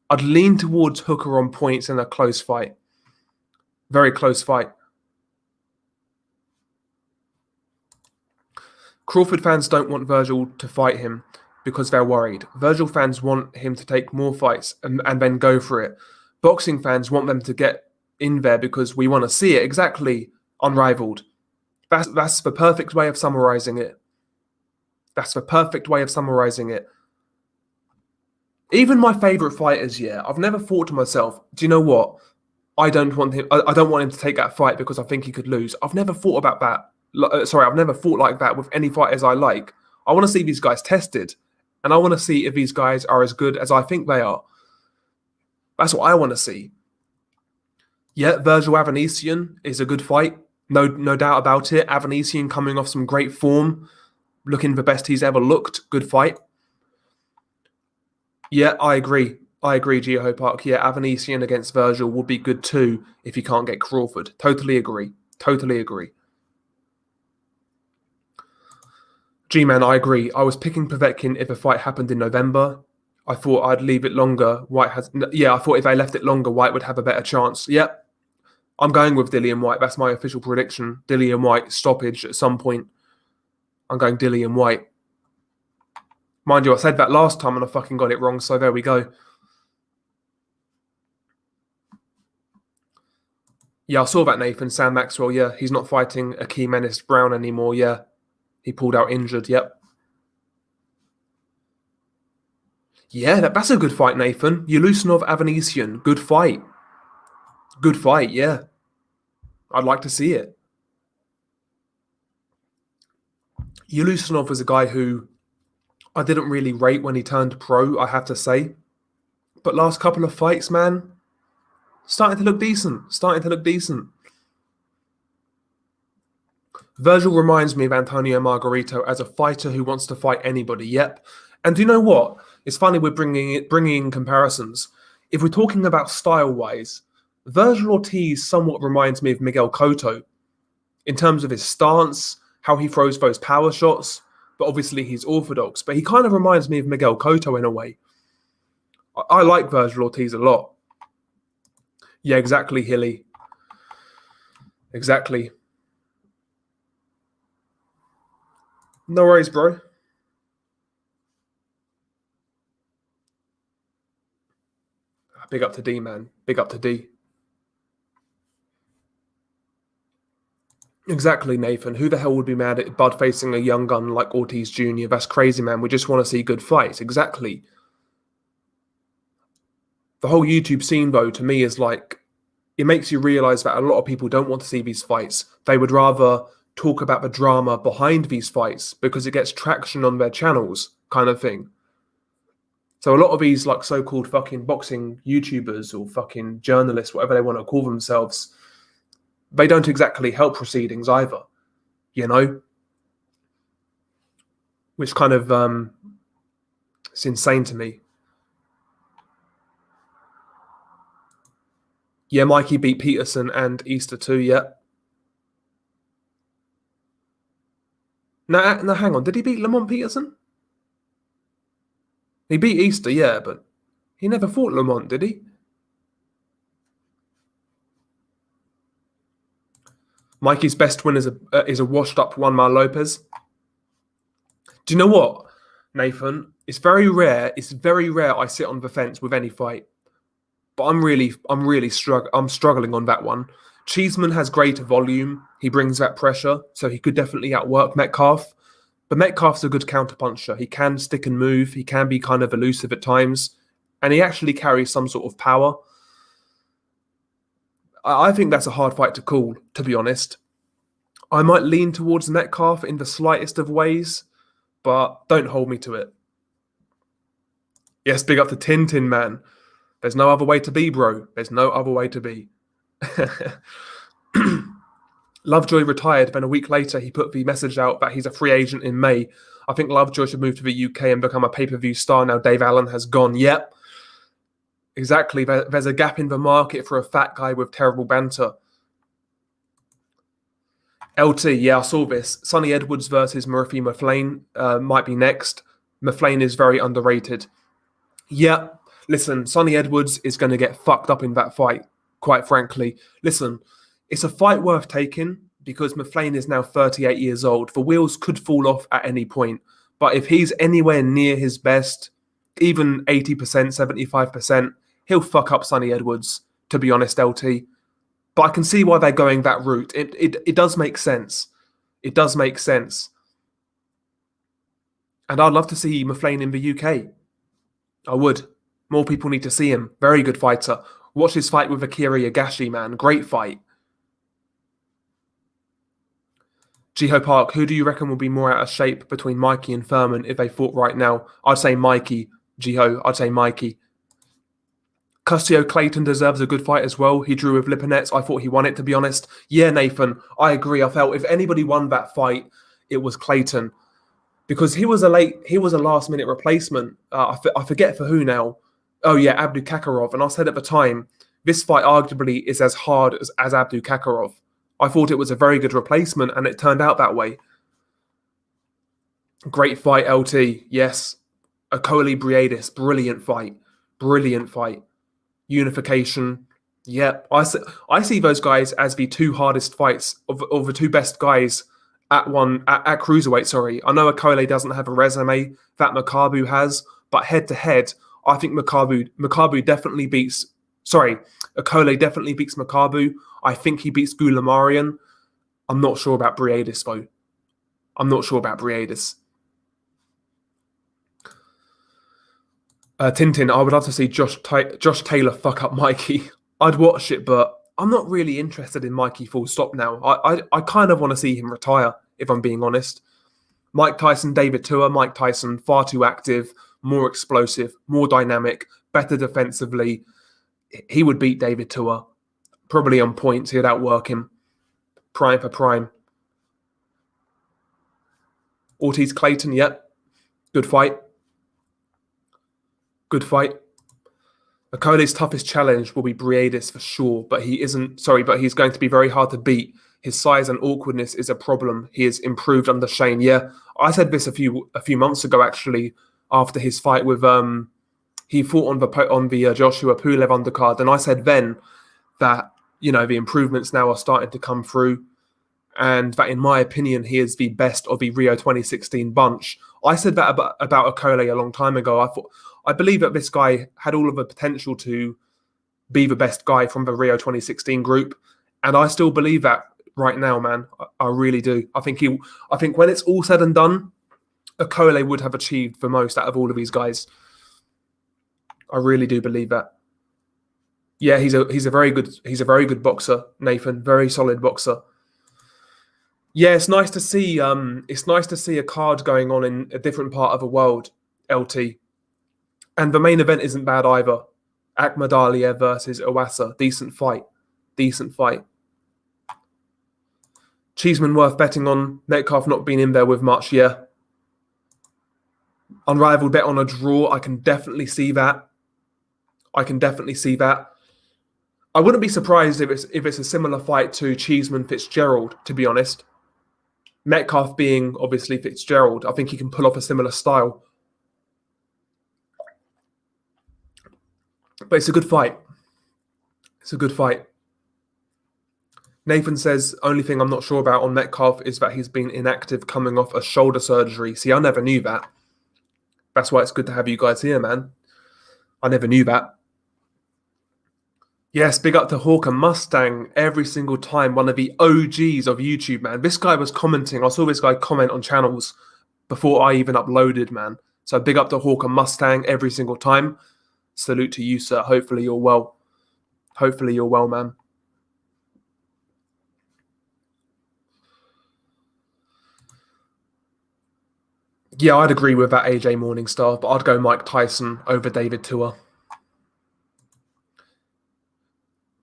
I'd lean towards Hooker on points in a close fight. Very close fight. Crawford fans don't want Virgil to fight him because they're worried. Virgil fans want him to take more fights and then go for it. Boxing fans want them to get in there because we want to see it. Exactly. Unrivaled. That's the perfect way of summarizing it. That's the perfect way of summarizing it. Even my favorite fighters, yeah, I've never thought to myself, do you know what? I don't want him to take that fight because I think he could lose. I've never thought about that. I've never thought like that with any fighters I like. I want to see these guys tested, and I want to see if these guys are as good as I think they are. That's what I want to see. Yeah, Virgil Avanesian is a good fight. No doubt about it. Avanesian coming off some great form, looking the best he's ever looked. Good fight. Yeah, I agree. Geo Park. Yeah, Avanesian against Virgil would be good too if he can't get Crawford. Totally agree. G-Man, I agree. I was picking Povetkin if a fight happened in November. I thought I'd leave it longer. I thought if I left it longer, Whyte would have a better chance. Yep. I'm going with Dillian Whyte. That's my official prediction. Dillian Whyte stoppage at some point. I'm going Dillian Whyte. Mind you, I said that last time and I fucking got it wrong, so there we go. Yeah, I saw that, Nathan. Sam Maxwell, yeah. He's not fighting Akeem Ennis-Brown anymore, yeah. He pulled out injured, yep. Yeah, that's a good fight, Nathan. Yulusinov Avanesian, good fight. Good fight, yeah. I'd like to see it. Yulusinov was a guy who I didn't really rate when he turned pro, I have to say. But last couple of fights, man, starting to look decent. Virgil reminds me of Antonio Margarito as a fighter who wants to fight anybody, yep. And do you know what? It's funny we're bringing in comparisons. If we're talking about style-wise, Virgil Ortiz somewhat reminds me of Miguel Cotto in terms of his stance, how he throws those power shots, but obviously he's orthodox. But he kind of reminds me of Miguel Cotto in a way. I like Virgil Ortiz a lot. Yeah, exactly, Hilly. Exactly. No worries, bro. Big up to D, man. Big up to D. Exactly, Nathan. Who the hell would be mad at Bud facing a young gun like Ortiz Jr.? That's crazy, man. We just want to see good fights. Exactly. The whole YouTube scene, though, to me is like, it makes you realize that a lot of people don't want to see these fights. They would rather talk about the drama behind these fights because it gets traction on their channels, kind of thing. So a lot of these like so-called fucking boxing YouTubers or fucking journalists, whatever they want to call themselves, they don't exactly help proceedings either, you know? Which kind of, it's insane to me. Yeah, Mikey beat Peterson and Easter too, yeah. No, hang on. Did he beat Lamont Peterson? He beat Easter, yeah, but he never fought Lamont, did he? Mikey's best win is a washed-up Juanma Lopez. Do you know what, Nathan? It's very rare. It's very rare I sit on the fence with any fight, but I'm struggling on that one. Cheeseman has greater volume. He brings that pressure, so he could definitely outwork Metcalf. But Metcalf's a good counterpuncher. He can stick and move. He can be kind of elusive at times, and he actually carries some sort of power. I think that's a hard fight to call, to be honest. I might lean towards Metcalf in the slightest of ways, but don't hold me to it. Yes, big up to Tintin, man. There's no other way to be, bro. There's no other way to be. Lovejoy retired, then a week later he put the message out that he's a free agent in May. I think Lovejoy should move to the UK and become a pay-per-view star now Dave Allen has gone. Yep. Exactly. There's a gap in the market for a fat guy with terrible banter. LT, yeah, I saw this. Sonny Edwards versus Murphy Mclean might be next. Mclean is very underrated. Yeah, listen, Sonny Edwards is going to get fucked up in that fight, quite frankly. Listen, it's a fight worth taking because Mclean is now 38 years old. The wheels could fall off at any point. But if he's anywhere near his best, even 80%, 75%, he'll fuck up Sonny Edwards, to be honest, LT. But I can see why they're going that route. It does make sense. It does make sense. And I'd love to see Mclean in the UK. I would. More people need to see him. Very good fighter. Watch his fight with Akira Yagashi, man. Great fight. Jiho Park, who do you reckon will be more out of shape between Mikey and Furman if they fought right now? I'd say Mikey. Jiho, I'd say Mikey. Custio Clayton deserves a good fight as well. He drew with Lipinets. I thought he won it, to be honest. Yeah, Nathan, I agree. I felt if anybody won that fight, it was Clayton. Because he was a last-minute replacement. I forget for who now. Oh, yeah, Abdu Kakarov. And I said at the time, this fight arguably is as hard as Abdu Kakarov. I thought it was a very good replacement, and it turned out that way. Great fight, LT. Yes. Okoli Briadis. Brilliant fight. Brilliant fight. Unification. Yep. I see those guys as the two hardest fights of the two best guys at cruiserweight. Sorry, I know Okoli doesn't have a resume that Makabu has, but head to head, I think Makabu definitely beats. Sorry, Okoli definitely beats Makabu. I think he beats Gulamarian. I'm not sure about Briadis though. I'm not sure about Briadis. Tintin, I would love to see Josh Taylor fuck up Mikey. I'd watch it, but I'm not really interested in Mikey full stop now. I kind of want to see him retire, if I'm being honest. Mike Tyson, David Tua. Mike Tyson, far too active, more explosive, more dynamic, better defensively. He would beat David Tua. Probably on points. He'd outwork him. Prime for prime. Ortiz Clayton, yep. Good fight. Good fight. Okole's toughest challenge will be Briedis for sure, but he's going to be very hard to beat. His size and awkwardness is a problem. He has improved under Shane. Yeah, I said this a few months ago actually, after his fight with he fought on the Joshua Pulev undercard, and I said then that the improvements now are starting to come through, and that in my opinion he is the best of the Rio 2016 bunch. I said that about Okole a long time ago. I believe that this guy had all of the potential to be the best guy from the Rio 2016 group, and I still believe that right now, man. I really do. I think when it's all said and done, Okole would have achieved the most out of all of these guys. I really do believe that. Yeah, he's a very good boxer, Nathan. Very solid boxer. Yeah, it's nice to see. It's nice to see a card going on in a different part of the world, LT. And the main event isn't bad either. Ahmed Aliyev versus Owasa. Decent fight. Cheeseman worth betting on. Metcalf not been in there with much, yeah. Unrivaled bet on a draw. I can definitely see that. I wouldn't be surprised if it's a similar fight to Cheeseman Fitzgerald, to be honest. Metcalf being obviously Fitzgerald, I think he can pull off a similar style. But it's a good fight. Nathan says, only thing I'm not sure about on Metcalf is that he's been inactive coming off a shoulder surgery. See, I never knew that. That's why it's good to have you guys here, man. I never knew that. Yes, big up to Hawk and Mustang every single time. One of the OGs of YouTube, man. This guy was commenting. I saw this guy comment on channels before I even uploaded, man. So big up to Hawk and Mustang every single time. Salute to you, sir. Hopefully you're well. Man. Yeah, I'd agree with that AJ Morningstar, but I'd go Mike Tyson over David Tua.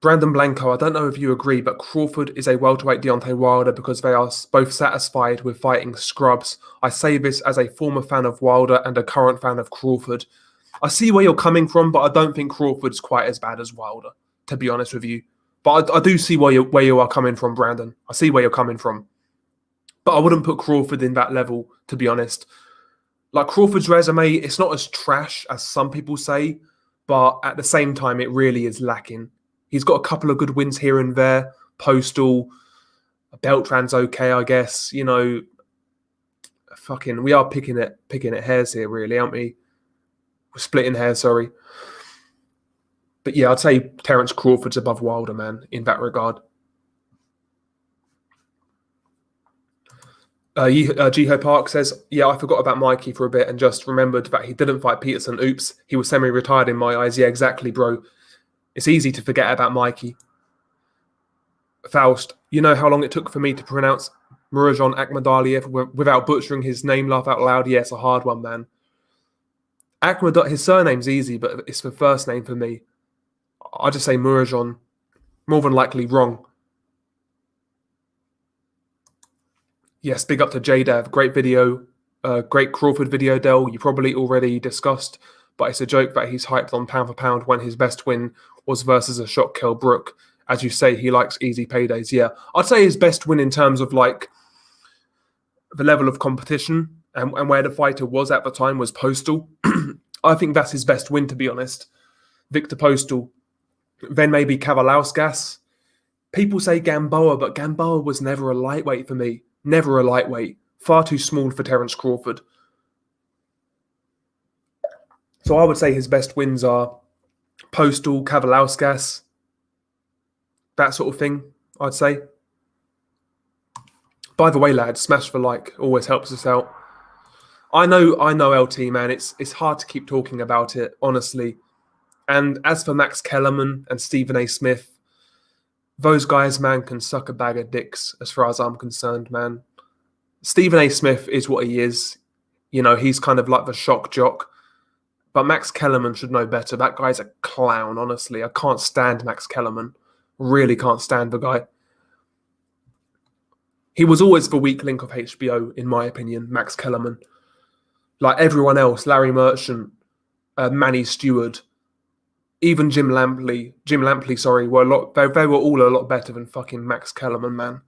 Brandon Blanco, I don't know if you agree, but Crawford is a welterweight Deontay Wilder because they are both satisfied with fighting scrubs. I say this as a former fan of Wilder and a current fan of Crawford. I see where you're coming from, but I don't think Crawford's quite as bad as Wilder, to be honest with you. But I do see where you are coming from, Brandon. I see where you're coming from. But I wouldn't put Crawford in that level, to be honest. Like, Crawford's resume, it's not as trash as some people say, but at the same time, it really is lacking. He's got a couple of good wins here and there. Postal, Beltran's okay, I guess. We are picking at hairs here, really, aren't we? We're splitting hairs, sorry. But yeah, I'd say Terence Crawford's above Wilder, man, in that regard. Jiho Park says, yeah, I forgot about Mikey for a bit and just remembered that he didn't fight Peterson. Oops, he was semi-retired in my eyes. Yeah, exactly, bro. It's easy to forget about Mikey. Faust, you know how long it took for me to pronounce Murodjon Akhmadaliev without butchering his name, laugh out loud? Yeah, it's a hard one, man. His surname's easy, but it's the first name for me. I just say Murodjon. More than likely wrong. Yes, big up to JDav. Great video. Great Crawford video, Del. You probably already discussed, but it's a joke that he's hyped on pound for pound when his best win was versus a shot Kell Brook. As you say, he likes easy paydays. Yeah, I'd say his best win in terms of like the level of competition and where the fighter was at the time was Postal. I think that's his best win, to be honest. Victor Postal. Then maybe Kavalauskas. People say Gamboa, but Gamboa was never a lightweight for me. Never a lightweight. Far too small for Terence Crawford. So I would say his best wins are Postal, Kavalauskas, that sort of thing, I'd say. By the way, lads, smash the like. Always helps us out. I know, LT, man. It's hard to keep talking about it, honestly. And as for Mcallum and Stephen A. Smith, those guys, man, can suck a bag of dicks as far as I'm concerned, man. Stephen A. Smith is what he is. He's kind of like the shock jock. But Mcallum should know better. That guy's a clown, honestly. I can't stand Mcallum. Really can't stand the guy. He was always the weak link of HBO, in my opinion, Mcallum. Like everyone else, Larry Merchant, Manny Stewart, Even Jim Lampley, sorry, were a lot. They were all a lot better than fucking Max Kellerman, man.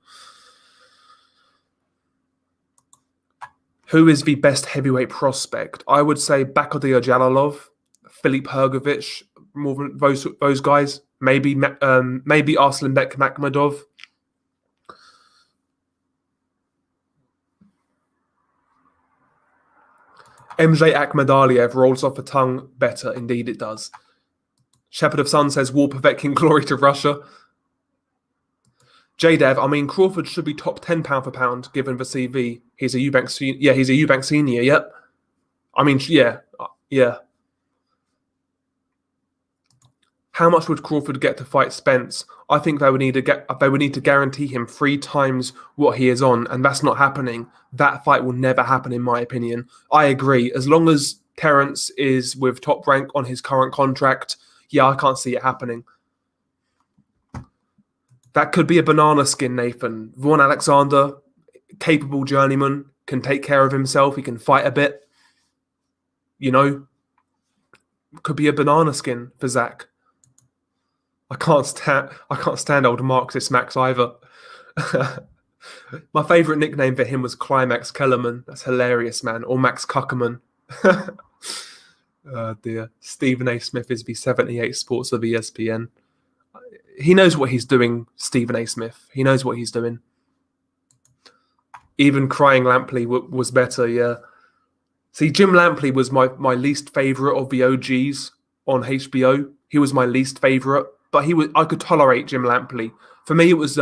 Who is the best heavyweight prospect? I would say Bakodir Jalalov, Filip Hrgovic, more than those guys. Maybe Arslanbek Makhmudov. MJ Akhmadaliev rolls off the tongue better. Indeed, it does. Shepherd of Sun says, War Povetkin, glory to Russia. JDev, I mean, Crawford should be top 10 pound for pound given the CV. He's a Eubank senior, yep. I mean, yeah. How much would Crawford get to fight Spence? I think they would need to guarantee him 3 times what he is on, and that's not happening. That fight will never happen, in my opinion. I agree. As long as Terence is with Top Rank on his current contract, yeah, I can't see it happening. That could be a banana skin, Nathan. Vaughn Alexander, capable journeyman, can take care of himself. He can fight a bit. You know, could be a banana skin for Zach. I can't stand old Marxist Max either. My favourite nickname for him was Climax Kellerman. That's hilarious, man. Or Max Kuckerman. Oh dear. Stephen A. Smith is the 78 Sports of ESPN. He knows what he's doing, Stephen A. Smith. He knows what he's doing. Even Crying Lampley was better, yeah. See, Jim Lampley was my least favourite of the OGs on HBO. He was my least favourite. But I could tolerate Jim Lampley. For me, it was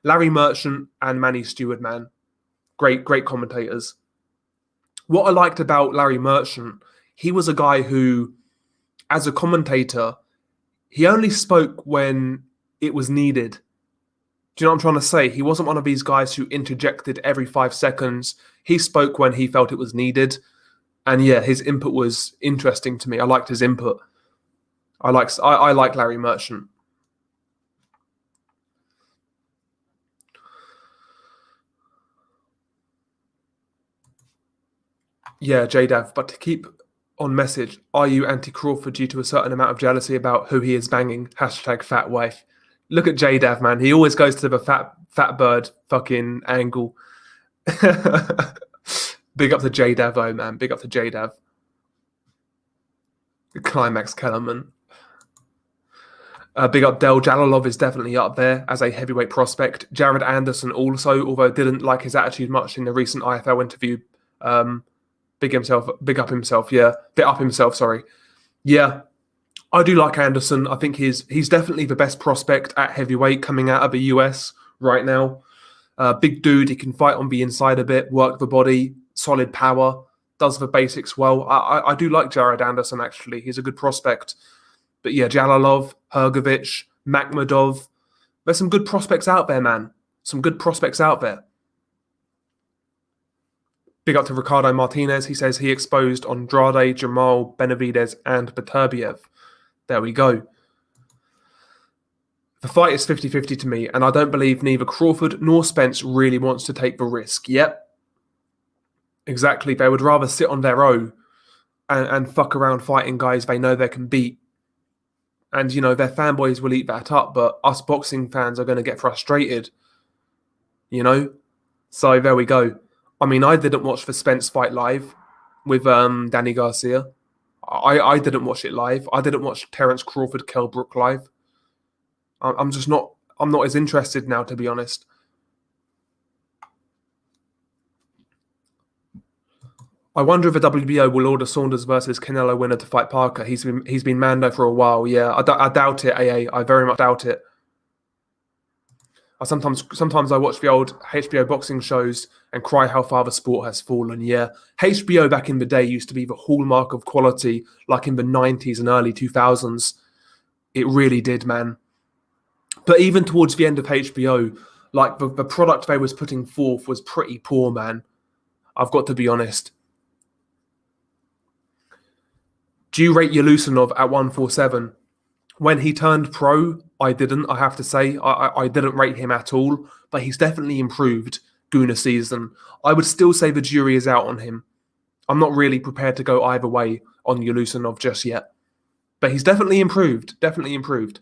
Larry Merchant and Manny Stewart, man. Great commentators. What I liked about Larry Merchant, he was a guy who, as a commentator, he only spoke when it was needed. Do you know what I'm trying to say? He wasn't one of these guys who interjected every 5 seconds. He spoke when he felt it was needed. And yeah, his input was interesting to me. I liked his input. I like Larry Merchant. Yeah, JDav, but to keep on message, are you anti-Crawford due to a certain amount of jealousy about who he is banging? #fat wife. Look at JDav, man. He always goes to the fat bird fucking angle. Big up to JDav, oh man. Big up to JDav. Climax Kellerman. Big up Del Jalalov is definitely up there as a heavyweight prospect. Jared Anderson also, although didn't like his attitude much in the recent IFL interview. Big up himself, sorry. Yeah, I do like Anderson. I think he's definitely the best prospect at heavyweight coming out of the US right now. Big dude, he can fight on the inside a bit, work the body, solid power, does the basics well. I do like Jared Anderson, actually. He's a good prospect. But yeah, Jalalov, Hrgovic, Makhmudov. There's some good prospects out there, man. Some good prospects out there. Big up to Ricardo Martinez. He says he exposed Andrade, Jamal, Benavidez, and Beterbiev. There we go. The fight is 50-50 to me, and I don't believe neither Crawford nor Spence really wants to take the risk. Yep. Exactly. They would rather sit on their own and fuck around fighting guys they know they can beat. And, you know, their fanboys will eat that up, but us boxing fans are going to get frustrated. You know? So there we go. I mean, I didn't watch the Spence fight live with Danny Garcia. I didn't watch it live. I didn't watch Terence Crawford Kell Brook live. I'm not as interested now, to be honest. I wonder if the WBO will order Saunders versus Canelo winner to fight Parker. He's been Mando for a while. Yeah, I doubt it, AA. I very much doubt it. Sometimes I watch the old HBO boxing shows and cry how far the sport has fallen. Yeah, HBO back in the day used to be the hallmark of quality, like in the 90s and early 2000s. It really did, man. But even towards the end of HBO, like the product they was putting forth was pretty poor, man. I've got to be honest. Do you rate Yelusinov at 147? When he turned pro, I didn't, I have to say. I didn't rate him at all, but he's definitely improved Guna season. I would still say the jury is out on him. I'm not really prepared to go either way on Yelusinov just yet. But he's definitely improved. Definitely improved.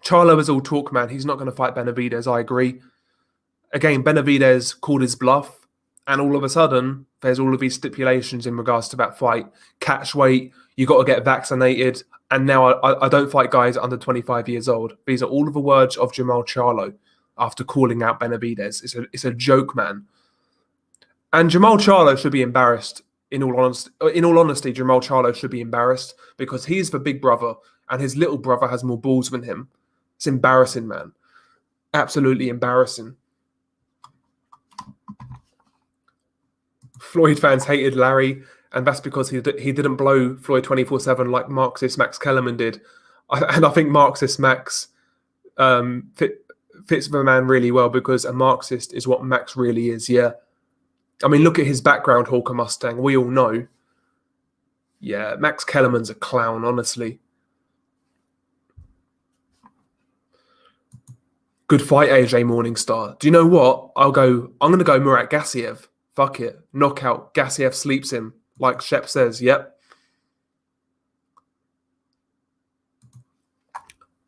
Charlo is all talk, man. He's not going to fight Benavidez. I agree. Again, Benavidez called his bluff, and all of a sudden, there's all of these stipulations in regards to that fight. Catch weight, you got to get vaccinated, and now I don't fight guys under 25 years old. These are all of the words of Jermall Charlo after calling out Benavidez. It's a joke, man. And Jermall Charlo should be embarrassed. In all honesty, Jermall Charlo should be embarrassed because he's the big brother, and his little brother has more balls than him. It's embarrassing, man. Absolutely embarrassing. Floyd fans hated Larry, and that's because he didn't blow Floyd 24/7 like Marxist Max Kellerman did. And I think Marxist Max fits the man really well because a Marxist is what Max really is, yeah. I mean, look at his background, Hawker Mustang. We all know. Yeah, Max Kellerman's a clown, honestly. Good fight, AJ Morningstar. Do you know what? I'm going to go Murat Gassiev. Fuck it. Knockout. Gassiev sleeps him. Like Shep says, yep.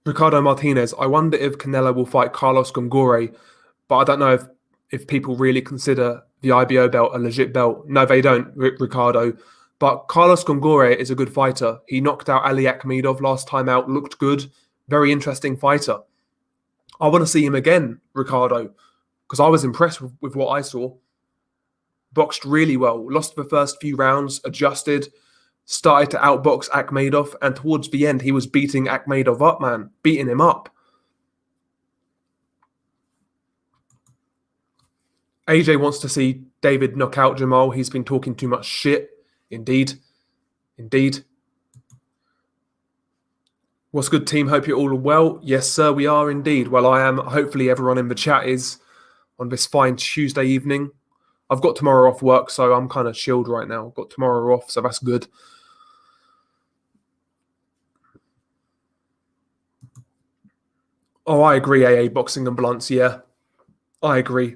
Ricardo Martinez. I wonder if Canelo will fight Carlos Gongore, but I don't know if people really consider the IBO belt a legit belt. No, they don't, Ricardo. But Carlos Gongore is a good fighter. He knocked out Ali Akhmedov last time out. Looked good. Very interesting fighter. I want to see him again, Ricardo, because I was impressed with what I saw. Boxed really well. Lost the first few rounds, adjusted, started to outbox Akhmedov, and towards the end, he was beating Akhmedov up, man. Beating him up. AJ wants to see David knock out Jermall. He's been talking too much shit. Indeed. Indeed. What's good, team? Hope you're all well. Yes, sir, we are indeed. Well, I am. Hopefully everyone in the chat is on this fine Tuesday evening. I've got tomorrow off work, so I'm kind of chilled right now. I've got tomorrow off, so that's good. Oh, I agree, AA, boxing and blunts, yeah. I agree.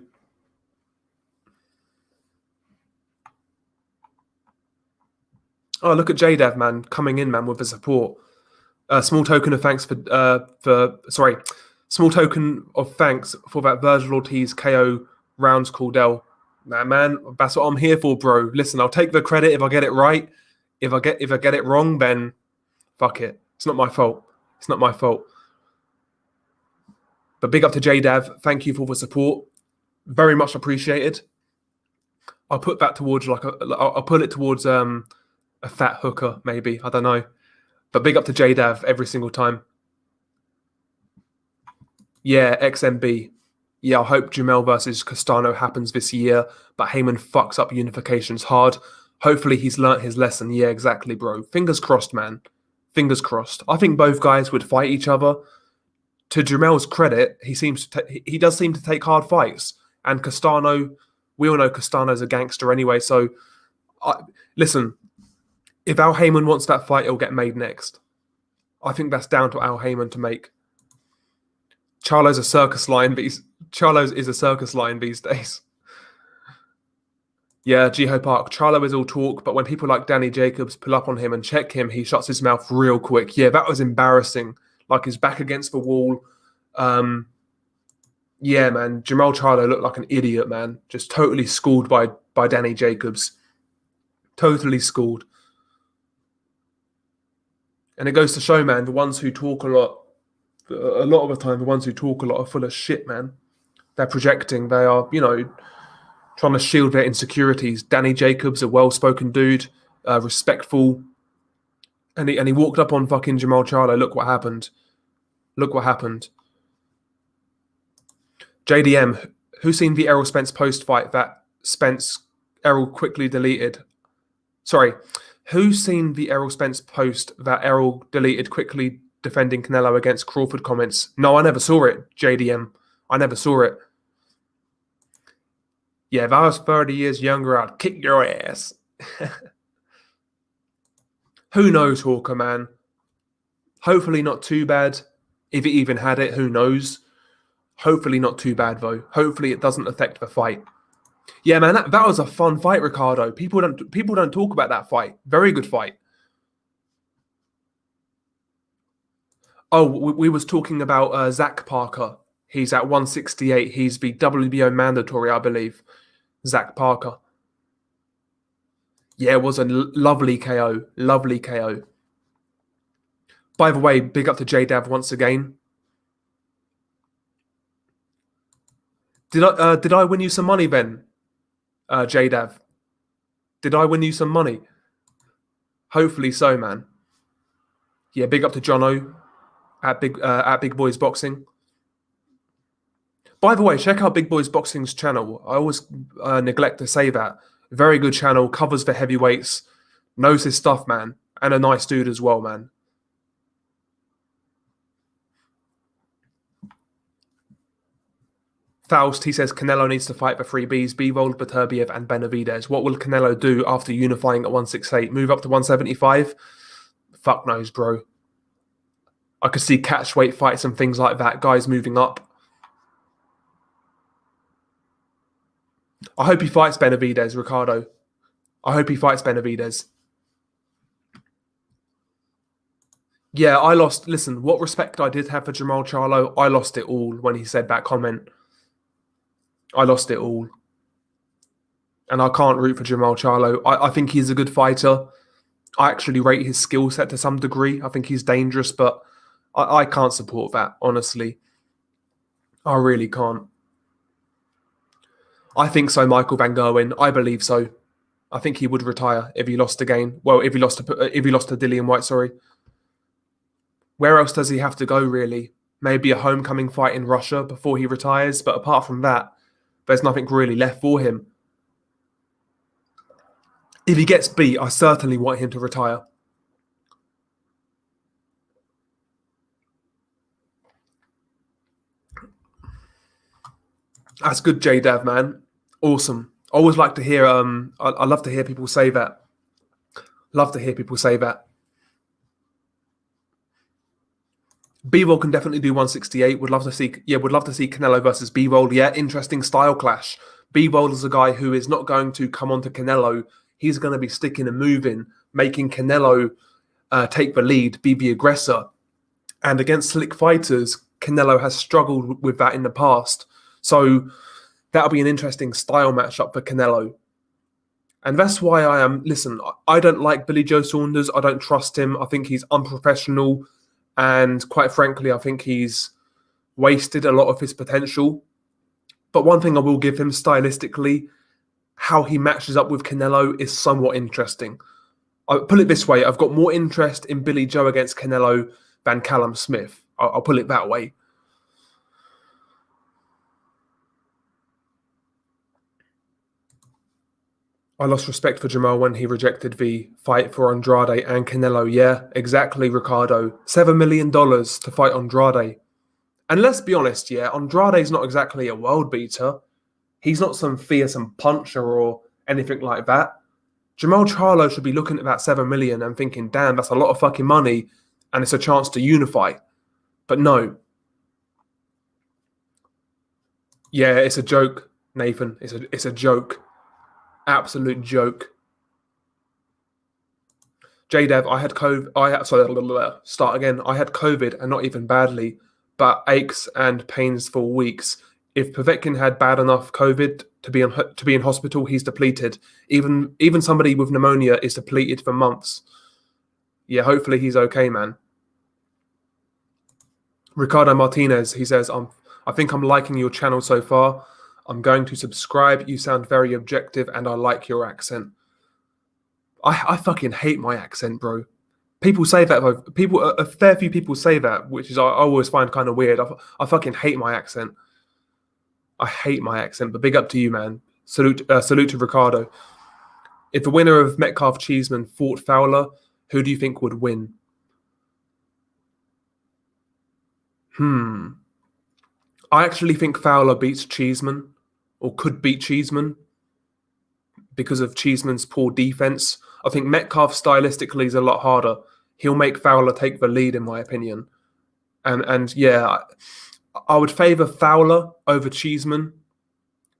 Oh, look at JDev, man, coming in, man, with the support. Small token of thanks small token of thanks for that Virgil Ortiz KO rounds Cordell. Nah, man, that's what I'm here for, bro. Listen, I'll take the credit if I get it right. If I get it wrong, then fuck it. It's not my fault. It's not my fault. But big up to JDav. Thank you for the support. Very much appreciated. I'll put that towards I'll put it towards a fat hooker, maybe. I don't know. But big up to JDav every single time. Yeah, XMB. Yeah, I hope Jamel versus Castano happens this year, but Heyman fucks up unifications hard. Hopefully he's learnt his lesson. Yeah, exactly, bro. Fingers crossed, man. Fingers crossed. I think both guys would fight each other. To Jamel's credit, he does seem to take hard fights. And Castano, we all know Castano's a gangster anyway. So, listen, if Al Heyman wants that fight, it'll get made next. I think that's down to Al Heyman to make. Charlo's a circus lion. Charlo's is a circus lion these days. Yeah, Jiho Park. Charlo is all talk, but when people like Danny Jacobs pull up on him and check him, he shuts his mouth real quick. Yeah, that was embarrassing. Like his back against the wall. Yeah, man. Jamal Charlo looked like an idiot, man. Just totally schooled by Danny Jacobs. Totally schooled. And it goes to show, man, the ones who talk a lot of the time, the ones who talk a lot are full of shit, man. They're projecting. They are, trying to shield their insecurities. Danny Jacobs, a well-spoken dude, respectful. And he walked up on fucking Jamal Charlo. Look what happened. Look what happened. JDM, who's seen the Errol Spence post-fight that Errol quickly deleted? Sorry. Who's seen the Errol Spence post that Errol deleted quickly defending Canelo against Crawford comments? No, I never saw it, JDM. I never saw it. Yeah, if I was 30 years younger, I'd kick your ass. Who knows, Hawker, man? Hopefully not too bad. If he even had it, who knows? Hopefully not too bad, though. Hopefully it doesn't affect the fight. Yeah, man, that was a fun fight, Ricardo. People don't talk about that fight. Very good fight. Oh, we was talking about Zach Parker. He's at 168. He's the WBO mandatory, I believe. Zach Parker. Yeah, it was a lovely KO. Lovely KO. By the way, big up to JDav once again. Did I win you some money, Ben? JDav. Did I win you some money? Hopefully so, man. Yeah, big up to Jono at Big Boys Boxing. By the way, check out Big Boys Boxing's channel. I always neglect to say that. Very good channel, covers the heavyweights, knows his stuff, man, and a nice dude as well, man. Faust, he says Canelo needs to fight the three Bs, Bivol, Beterbiev, and Benavidez. What will Canelo do after unifying at 168? Move up to 175? Fuck knows, bro. I could see catchweight fights and things like that, guys moving up. I hope he fights Benavidez, Ricardo. I hope he fights Benavidez. Yeah, I lost. Listen, what respect I did have for Jamal Charlo, I lost it all when he said that comment. I lost it all. And I can't root for Jamal Charlo. I think he's a good fighter. I actually rate his skill set to some degree. I think he's dangerous, but I can't support that, honestly. I really can't. I think so, Michael Van Gerwen. I believe so. I think he would retire if he lost again. Well, if he lost to Dillian Whyte, sorry. Where else does he have to go, really? Maybe a homecoming fight in Russia before he retires. But apart from that, there's nothing really left for him. If he gets beat, I certainly want him to retire. That's good, JDav, man. Awesome. I always like to hear, I love to hear people say that. Love to hear people say that. Bivol can definitely do 168. Would love to see Canelo versus Bivol. Yeah, interesting style clash. Bivol is a guy who is not going to come on to Canelo. He's going to be sticking and moving, making Canelo take the lead, be the aggressor. And against slick fighters, Canelo has struggled with that in the past. So that'll be an interesting style matchup for Canelo. And that's why I am, listen, I don't like Billy Joe Saunders. I don't trust him. I think he's unprofessional. And quite frankly, I think he's wasted a lot of his potential. But one thing I will give him stylistically, how he matches up with Canelo is somewhat interesting. I'll put it this way. I've got more interest in Billy Joe against Canelo than Callum Smith. I'll put it that way. I lost respect for Jamal when he rejected the fight for Andrade and Canelo. Yeah, exactly, Ricardo. $7 million to fight Andrade. And let's be honest, yeah, Andrade's not exactly a world beater. He's not some fearsome puncher or anything like that. Jamal Charlo should be looking at that 7 million and thinking, damn, that's a lot of fucking money and it's a chance to unify. But no. Yeah, it's a joke, Nathan. It's a joke. Absolute joke. JDev, I had COVID. Start again. I had COVID and not even badly, but aches and pains for weeks. If Povetkin had bad enough COVID to be in hospital, he's depleted. Even somebody with pneumonia is depleted for months. Yeah, hopefully he's okay, man. Ricardo Martinez, he says, I think I'm liking your channel so far. I'm going to subscribe. You sound very objective and I like your accent. I fucking hate my accent, bro. People say that. A fair few people say that, which is I always find kind of weird. I fucking hate my accent. I hate my accent, but big up to you, man. Salute to Ricardo. If the winner of Metcalf Cheeseman fought Fowler, who do you think would win? I actually think Fowler beats Cheeseman, or could beat Cheeseman, because of Cheeseman's poor defense. I think Metcalf stylistically is a lot harder. He'll make Fowler take the lead, in my opinion. And yeah, I would favour Fowler over Cheeseman.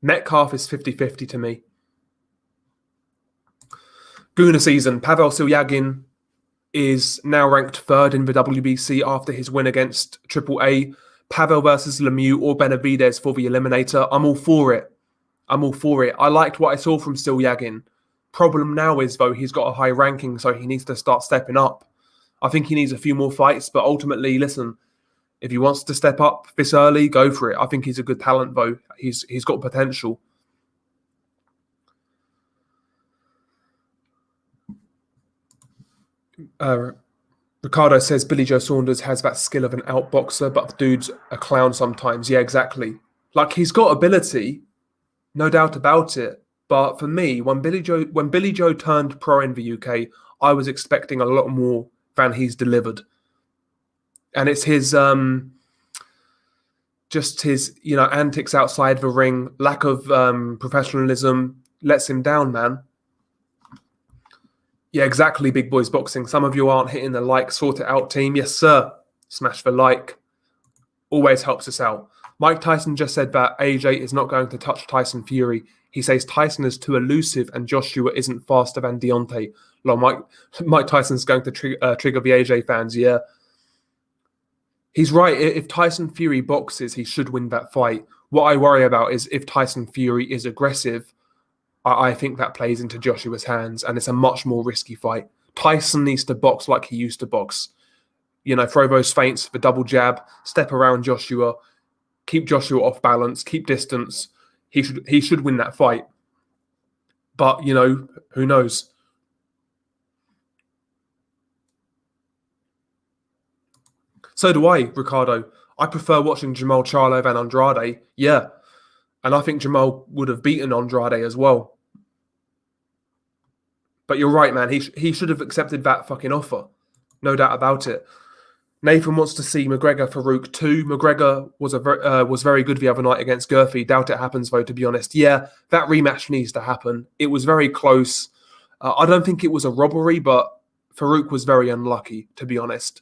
Metcalf is 50-50 to me. Guna season, Pavel Silyagin is now ranked third in the WBC after his win against Triple A. Pavel versus Lemieux or Benavidez for the eliminator. I'm all for it. I liked what I saw from Stilyagin. Problem now is, though, he's got a high ranking, so he needs to start stepping up. I think he needs a few more fights, but ultimately, listen, if he wants to step up this early, go for it. I think he's a good talent, though. He's got potential. Ricardo says Billy Joe Saunders has that skill of an outboxer, but the dude's a clown sometimes. Yeah, exactly. Like, he's got ability, no doubt about it. But for me, when Billy Joe turned pro in the UK, I was expecting a lot more than he's delivered. And it's his just his antics outside the ring, lack of professionalism lets him down, man. Yeah, exactly, Big Boys Boxing. Some of you aren't hitting the like, sort it out, team. Yes, sir. Smash the like. Always helps us out. Mike Tyson just said that AJ is not going to touch Tyson Fury. He says Tyson is too elusive and Joshua isn't faster than Deontay. Well, Mike Tyson's going to trigger the AJ fans, yeah. He's right. If Tyson Fury boxes, he should win that fight. What I worry about is if Tyson Fury is aggressive, I think that plays into Joshua's hands, and it's a much more risky fight. Tyson needs to box like he used to box. Throw those feints, the double jab, step around Joshua, keep Joshua off balance, keep distance. He should win that fight. But, who knows? So do I, Ricardo. I prefer watching Jamal Charlo than Andrade. Yeah. And I think Jamal would have beaten Andrade as well. But you're right, man. He should have accepted that fucking offer. No doubt about it. Nathan wants to see McGregor Farouk too. McGregor was very good the other night against Gurfey. Doubt it happens, though, to be honest. Yeah, that rematch needs to happen. It was very close. I don't think it was a robbery, but Farouk was very unlucky, to be honest.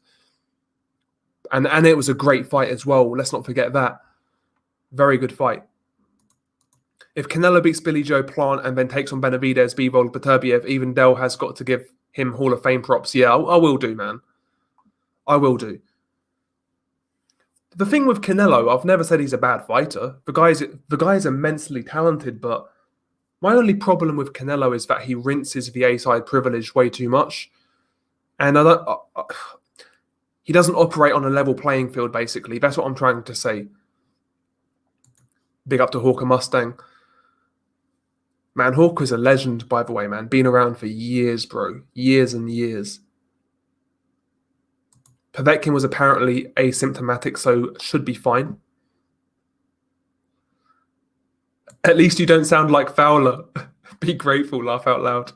And it was a great fight as well. Let's not forget that. Very good fight. If Canelo beats Billy Joe Plant and then takes on Benavidez, Bivol, Beterbiev, even Dell has got to give him Hall of Fame props. Yeah, I will do, man. I will do. The thing with Canelo, I've never said he's a bad fighter. The guy's immensely talented, but my only problem with Canelo is that he rinses the A-side privilege way too much. And he doesn't operate on a level playing field, basically. That's what I'm trying to say. Big up to Hawker Mustang. Man, Hawker's a legend, by the way, man. Been around for years, bro. Years and years. Povetkin was apparently asymptomatic, so should be fine. At least you don't sound like Fowler. Be grateful, laugh out loud.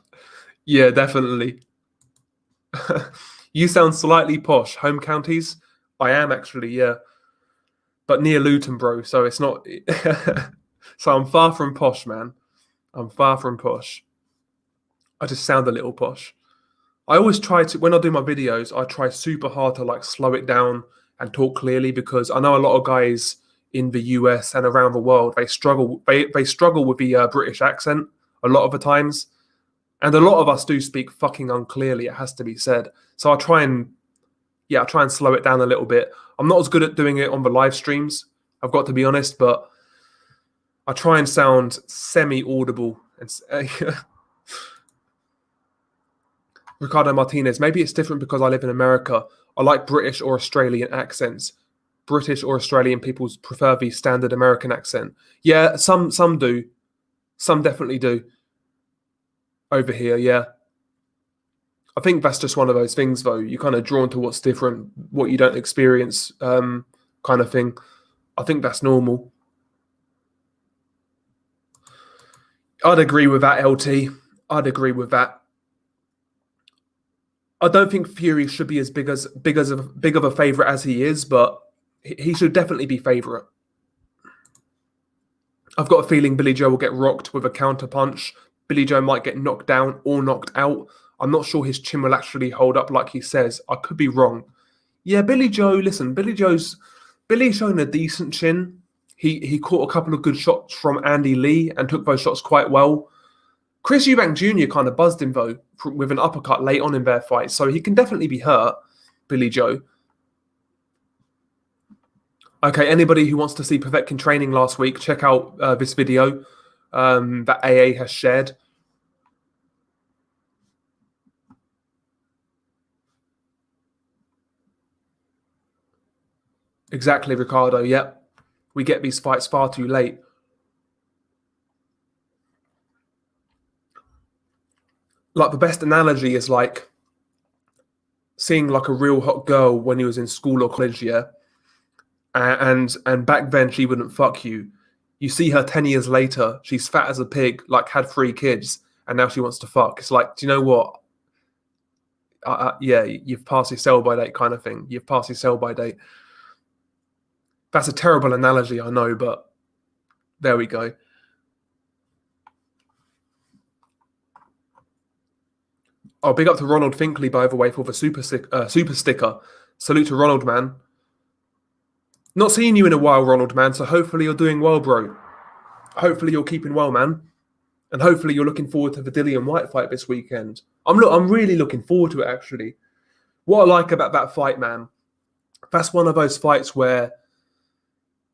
Yeah, definitely. You sound slightly posh. Home counties? I am actually, yeah. But near Luton, bro, so it's not... So I'm far from posh, man. I'm far from posh. I just sound a little posh. I always try to, when I do my videos, I try super hard to slow it down and talk clearly, because I know a lot of guys in the US and around the world, they struggle with the British accent a lot of the times. And a lot of us do speak fucking unclearly, it has to be said. So I try and slow it down a little bit. I'm not as good at doing it on the live streams, I've got to be honest, but I try and sound semi-audible. Ricardo Martinez, maybe it's different because I live in America. I like British or Australian accents. British or Australian people prefer the standard American accent. Yeah, some do. Some definitely do. Over here, yeah. I think that's just one of those things, though. You're kind of drawn to what's different, what you don't experience, kind of thing. I think that's normal. I'd agree with that, LT. I'd agree with that. I don't think Fury should be as big of a favourite as he is, but he should definitely be favourite. I've got a feeling Billy Joe will get rocked with a counter punch. Billy Joe might get knocked down or knocked out. I'm not sure his chin will actually hold up like he says. I could be wrong. Yeah, Billy Joe, listen, Billy's showing a decent chin. He caught a couple of good shots from Andy Lee and took those shots quite well. Chris Eubank Jr. kind of buzzed him, though, with an uppercut late on in their fight. So he can definitely be hurt, Billy Joe. Okay, anybody who wants to see Povetkin training last week, check out this video that AA has shared. Exactly, Ricardo. Yep. We get these fights far too late. Like, the best analogy is like seeing like a real hot girl when you was in school or college, yeah? And back then she wouldn't fuck you. You see her 10 years later, she's fat as a pig, like had 3 kids, and now she wants to fuck. It's like, do you know what? Yeah, you've passed your sell-by date kind of thing. You've passed your sell-by date. That's a terrible analogy, I know, but there we go. Oh, big up to Ronald Finkley, by the way, for the super sticker. Salute to Ronald, man. Not seeing you in a while, Ronald, man, so hopefully you're doing well, bro. Hopefully you're keeping well, man. And hopefully you're looking forward to the Vitaly and Whyte fight this weekend. I'm really looking forward to it, actually. What I like about that fight, man, that's one of those fights where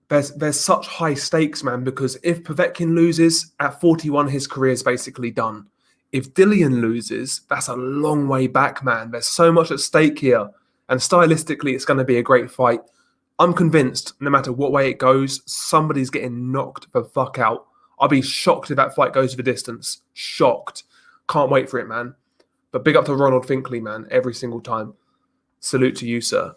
there's such high stakes, man, because if Povetkin loses, at 41, his career is basically done. If Dillian loses, that's a long way back, man. There's so much at stake here. And stylistically, it's going to be a great fight. I'm convinced, no matter what way it goes, somebody's getting knocked the fuck out. I'll be shocked if that fight goes the distance. Shocked. Can't wait for it, man. But big up to Ronald Finkley, man, every single time. Salute to you, sir.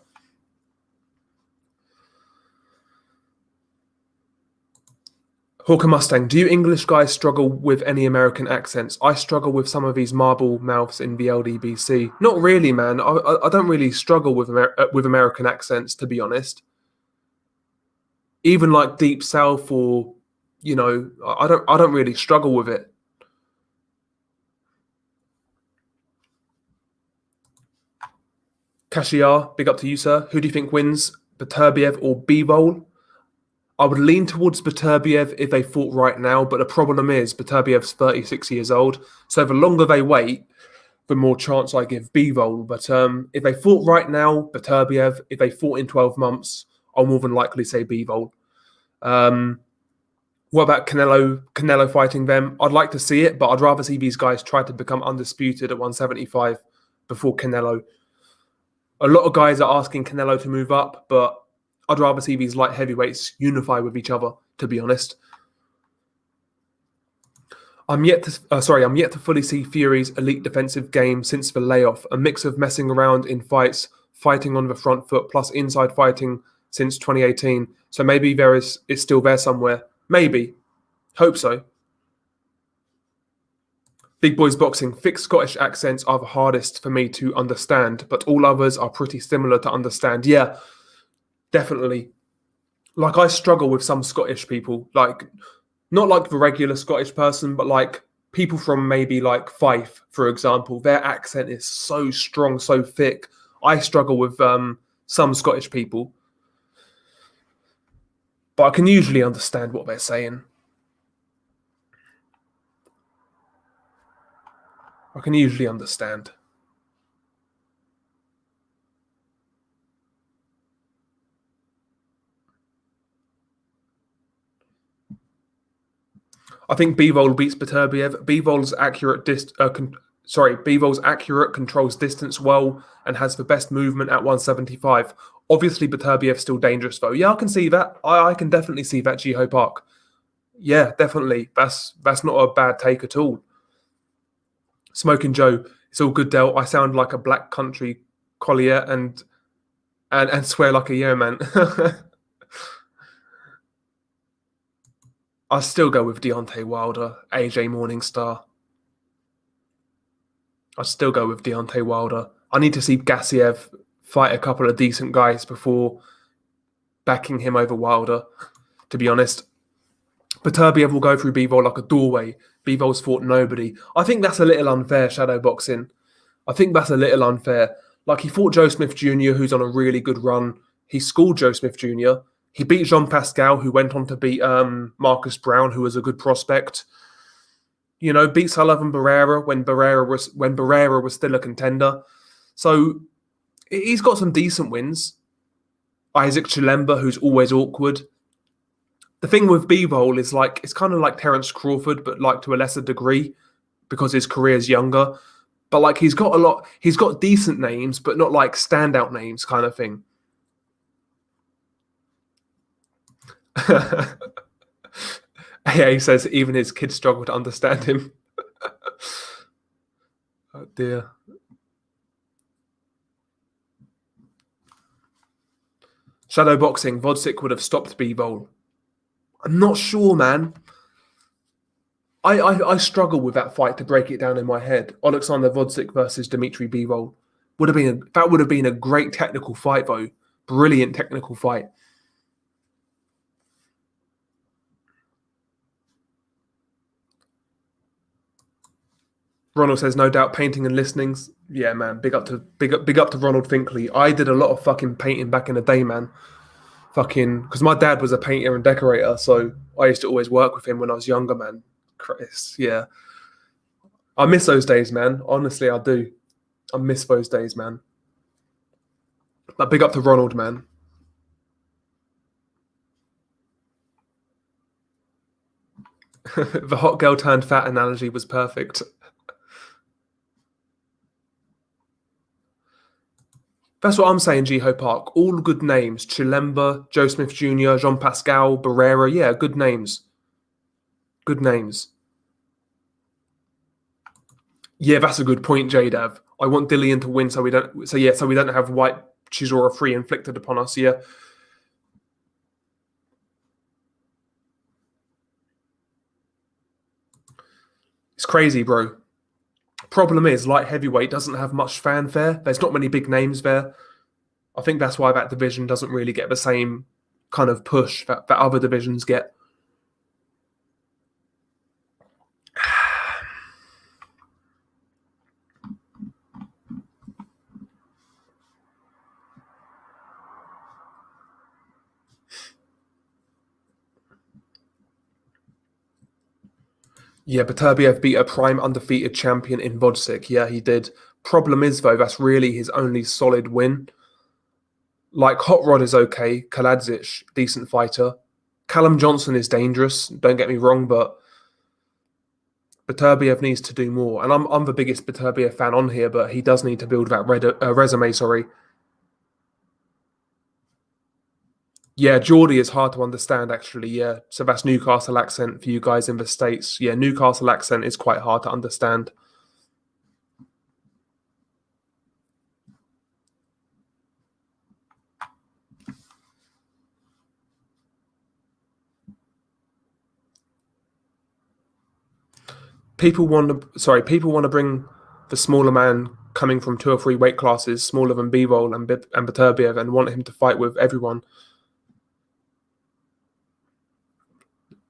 Hawker Mustang, do you English guys struggle with any American accents? I struggle with some of these marble mouths in the LDBC. Not really, man. I don't really struggle with American accents, to be honest. Even like Deep South or, you know, I don't really struggle with it. Kashiar, big up to you, sir. Who do you think wins, Beterbiev or Bivol? I would lean towards Beterbiev if they fought right now, but the problem is Beterbiev's 36 years old, so the longer they wait, the more chance I give Bivol. But if they fought right now, Beterbiev. If they fought in 12 months, I'll more than likely say Bivol. What about Canelo fighting them? I'd like to see it, but I'd rather see these guys try to become undisputed at 175 before Canelo. A lot of guys are asking Canelo to move up, but I'd rather see these light heavyweights unify with each other, to be honest. I'm yet to fully see Fury's elite defensive game since the layoff. A mix of messing around in fights, fighting on the front foot, plus inside fighting since 2018. So maybe it's still there somewhere. Maybe. Hope so. Big Boys Boxing. Thick Scottish accents are the hardest for me to understand, but all others are pretty similar to understand. Yeah. Definitely. Like, I struggle with some Scottish people, like, not like the regular Scottish person, but like people from maybe like Fife, for example. Their accent is so strong, so thick. I struggle with some Scottish people, but I can usually understand what they're saying. I can usually understand. I think Bivol beats Beterbiev. Bivol's accurate controls distance well and has the best movement at 175. Obviously, Beterbiev's still dangerous though. Yeah, I can see that. I can definitely see that, Jiho Park. Yeah, definitely. That's not a bad take at all. Smoking Joe, it's all good, Del. I sound like a black country collier and swear like a yeoman. I still go with Deontay Wilder, AJ Morningstar. I still go with Deontay Wilder. I need to see Gassiev fight a couple of decent guys before backing him over Wilder, to be honest. Beterbiev will go through Bivol like a doorway. Bivol's fought nobody. I think that's a little unfair, shadow boxing. I think that's a little unfair. Like, he fought Joe Smith Jr., who's on a really good run. He schooled Joe Smith Jr., he beat Jean Pascal, who went on to beat Marcus Brown, who was a good prospect. You know, beat Sullivan Barrera when Barrera was still a contender. So he's got some decent wins. Isaac Chilemba, who's always awkward. The thing with Bivol is like it's kind of like Terence Crawford, but like to a lesser degree because his career is younger. But like he's got decent names, but not like standout names kind of thing. Yeah, he says even his kids struggle to understand him. Oh dear. Shadow boxing, Vodzik would have stopped Bivol. I'm not sure, man. I struggle with that fight to break it down in my head. Alexander Vodzik versus Dmitry Bivol would have been a great technical fight, though. Brilliant technical fight. Ronald says, no doubt painting and listenings. Yeah, man. Big up to Ronald Finkley. I did a lot of fucking painting back in the day, man. Fucking because my dad was a painter and decorator, so I used to always work with him when I was younger, man. Chris, yeah. I miss those days, man. Honestly, I do. I miss those days, man. But big up to Ronald, man. The hot girl turned fat analogy was perfect. That's what I'm saying, Jiho Park. All good names. Chilemba, Joe Smith Jr., Jean-Pascal, Barrera. Yeah, good names. Good names. Yeah, that's a good point, Jadav. I want Dillian to win so we don't have Whyte Chisora 3 inflicted upon us, yeah. It's crazy, bro. Problem is, light heavyweight doesn't have much fanfare. There's not many big names there. I think that's why that division doesn't really get the same kind of push that other divisions get. Yeah, Beterbiev beat a prime undefeated champion in Vodzik. Yeah, he did. Problem is, though, that's really his only solid win. Like, Hot Rod is okay. Kaladzic, decent fighter. Callum Johnson is dangerous, don't get me wrong, but Beterbiev needs to do more. And I'm the biggest Beterbiev fan on here, but he does need to build that resume, sorry. Yeah, Geordie is hard to understand, actually, yeah. So that's Newcastle accent for you guys in the States. Yeah, Newcastle accent is quite hard to understand. People want to bring the smaller man coming from 2 or 3 weight classes, smaller than Bivol and Beterbiev, and want him to fight with everyone.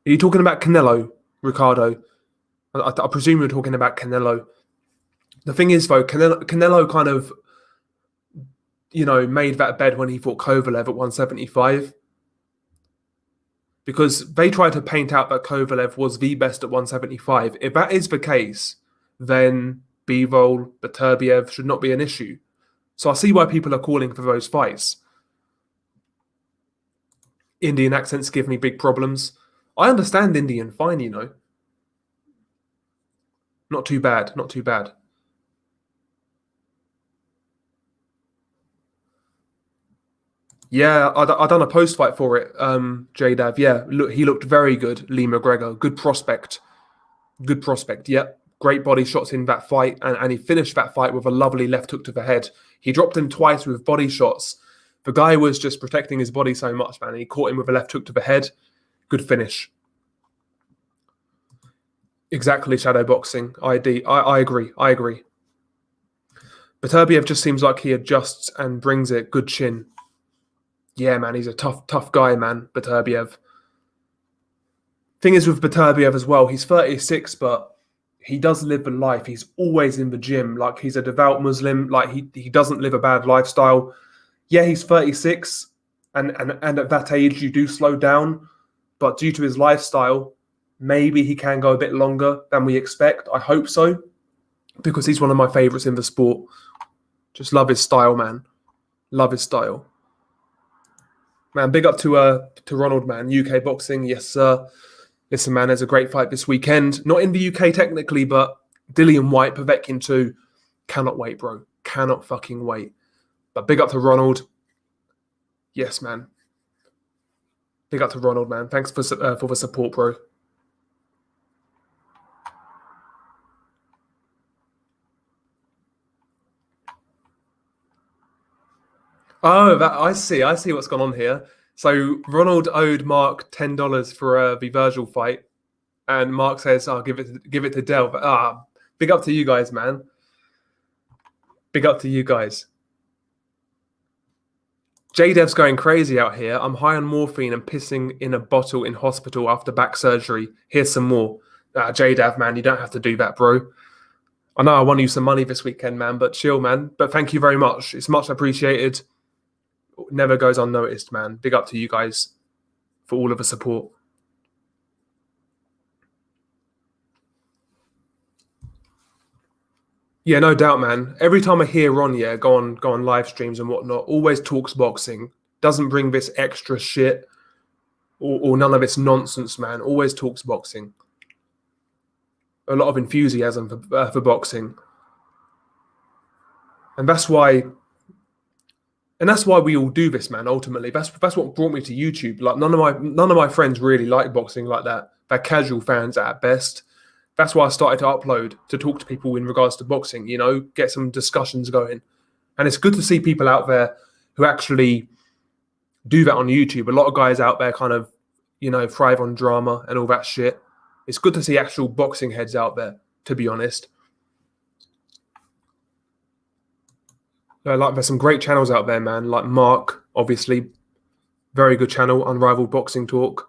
Are you talking about Canelo, Ricardo? I presume you're talking about Canelo. The thing is, though, Canelo kind of, made that bed when he fought Kovalev at 175. Because they tried to paint out that Kovalev was the best at 175. If that is the case, then Bivol, Beterbiev should not be an issue. So I see why people are calling for those fights. Indian accents give me big problems. I understand Indian fine, Not too bad, not too bad. Yeah, I done a post fight for it, JDav. Yeah, look, he looked very good, Lee McGregor. Good prospect. Good prospect, yeah. Great body shots in that fight, and he finished that fight with a lovely left hook to the head. He dropped him twice with body shots. The guy was just protecting his body so much, man. He caught him with a left hook to the head. Good finish. Exactly, shadow boxing. I agree. I agree. Beterbiev just seems like he adjusts and brings it. Good chin. Yeah, man, he's a tough guy, man, Beterbiev. Thing is with Beterbiev as well, he's 36, but he does live a life. He's always in the gym. Like, he's a devout Muslim. Like, he doesn't live a bad lifestyle. Yeah, he's 36, and at that age, you do slow down. But due to his lifestyle, Maybe he can go a bit longer than we expect. I hope so, because he's one of my favourites in the sport. Just love his style, man. Love his style. Man, big up to Ronald, man. UK boxing, yes, sir. Listen, man, there's a great fight this weekend. Not in the UK technically, but Dilly and Whyte, Povetkin too. Cannot wait, bro. Cannot fucking wait. But big up to Ronald. Yes, man. Big up to Ronald, man. Thanks for the support, bro. Oh, I see what's gone on here. So Ronald owed Mark $10 for the Virgil fight, and Mark says, "I'll give it to Del." But big up to you guys, man. Big up to you guys. J-Dev's going crazy out here. I'm high on morphine and pissing in a bottle in hospital after back surgery. Here's some more. J-Dev, man, you don't have to do that, bro. I know I won you some money this weekend, man, but chill, man. But thank you very much. It's much appreciated. Never goes unnoticed, man. Big up to you guys for all of the support. Yeah, no doubt, man. Every time I hear Ron, go on live streams and whatnot, always talks boxing. Doesn't bring this extra shit or none of this nonsense, man. Always talks boxing. A lot of enthusiasm for boxing, and that's why we all do this, man. Ultimately, that's what brought me to YouTube. Like none of my friends really like boxing like that. They're casual fans at best. That's why I started to upload to talk to people in regards to boxing. You know, get some discussions going, and it's good to see people out there who actually do that on YouTube. A lot of guys out there kind of, you know, thrive on drama and all that shit. It's good to see actual boxing heads out there, to be honest. Like there's some great channels out there, man. Like Mark, obviously, very good channel, Unrivaled Boxing Talk,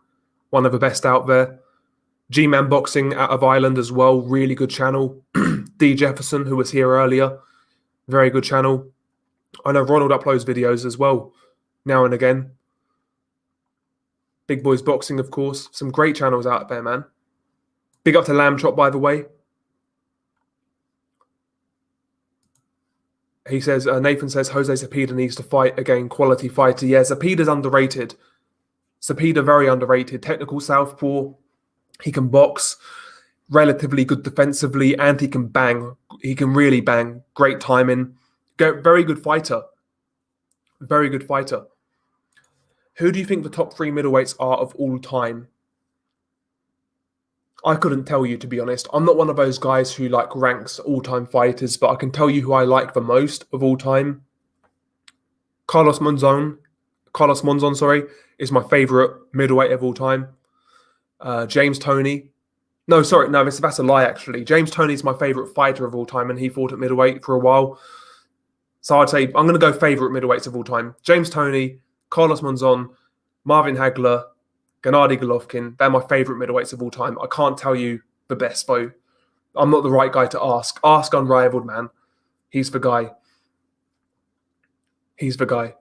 one of the best out there. G-Man Boxing out of Ireland as well, really good channel. D Jefferson, who was here earlier, very good channel. I know Ronald uploads videos as well, now and again. Big Boys Boxing, of course. Some great channels out there, man. Big up to Lamb Chop, by the way. He says, Nathan says, Jose Zepeda needs to fight again. Quality fighter. Yeah, Zepeda's underrated. Zepeda, very underrated. Technical southpaw. He can box. Relatively good defensively. And he can bang. He can really bang. Great timing. Very good fighter. Very good fighter. Who do you think the top 3 middleweights are of all time? I couldn't tell you, to be honest. I'm not one of those guys who like ranks all-time fighters, but I can tell you who I like the most of all time. Carlos Monzon, is my favorite middleweight of all time. James Toney. No, that's a lie, actually. James Toney is my favorite fighter of all time, and he fought at middleweight for a while. So I'd say I'm going to go favorite middleweights of all time. James Toney, Carlos Monzon, Marvin Hagler, Gennady Golovkin. They're my favorite middleweights of all time. I can't tell you the best, though. I'm not the right guy to ask. Ask Unrivaled, man. He's the guy. He's the guy.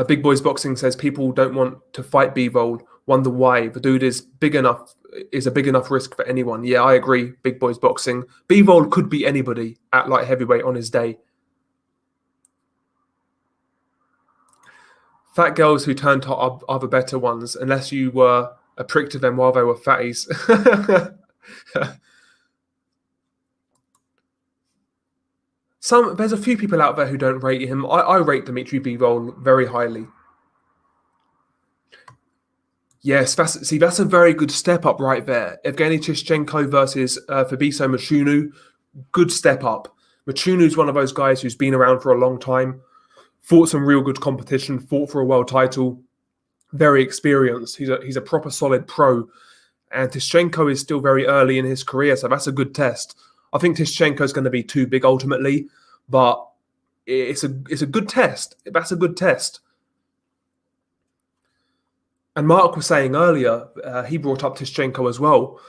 Big Boys Boxing says people don't want to fight B-Roll. Wonder why. The dude is a big enough risk for anyone. Yeah, I agree. Big Boys Boxing. B-Roll could be anybody at light heavyweight on his day. Fat girls who turn top are the better ones, unless you were a prick to them while they were fatties. There's a few people out there who don't rate him. I rate Dimitri Bivol very highly. Yes, that's a very good step up right there. Evgeny Cheshenko versus Fabiso Mashunu. Good step up. Machunu's one of those guys who's been around for a long time. Fought some real good competition, fought for a world title, very experienced. He's a proper solid pro. And Tischenko is still very early in his career, so that's a good test. I think Tischenko is going to be too big ultimately, but it's a good test. That's a good test. And Mark was saying earlier, he brought up Tischenko as well.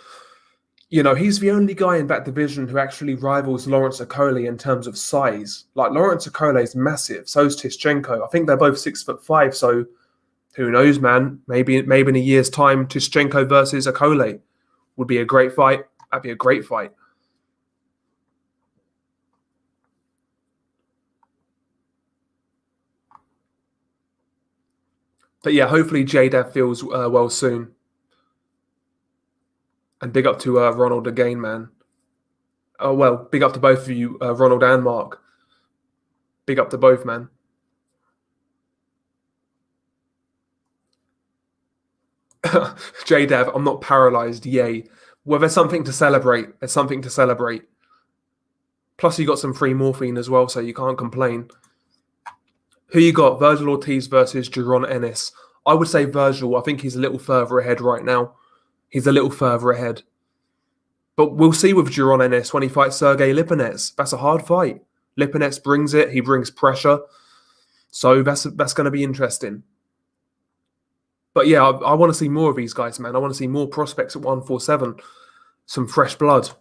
You know, he's the only guy in that division who actually rivals Lawrence Okolie in terms of size. Like, Lawrence Okolie is massive, so is Tischenko. I think they're both 6'5", so Who knows, man? Maybe in a year's time, Cheshenko versus Akole would be a great fight. That'd be a great fight. But yeah, hopefully J-Dev feels well soon. And big up to Ronald again, man. Oh, well, big up to both of you, Ronald and Mark. Big up to both, man. J-Dev, I'm not paralyzed, yay. Well, there's something to celebrate. There's something to celebrate. Plus, you got some free morphine as well, so you can't complain. Who you got? Vergil Ortiz versus Jaron Ennis. I would say Vergil. I think he's a little further ahead right now. He's a little further ahead. But we'll see with Jaron Ennis when he fights Sergey Lipinets. That's a hard fight. Lipinets brings it. He brings pressure. So that's going to be interesting. But yeah, I want to see more of these guys, man. I want to see more prospects at 147. Some fresh blood.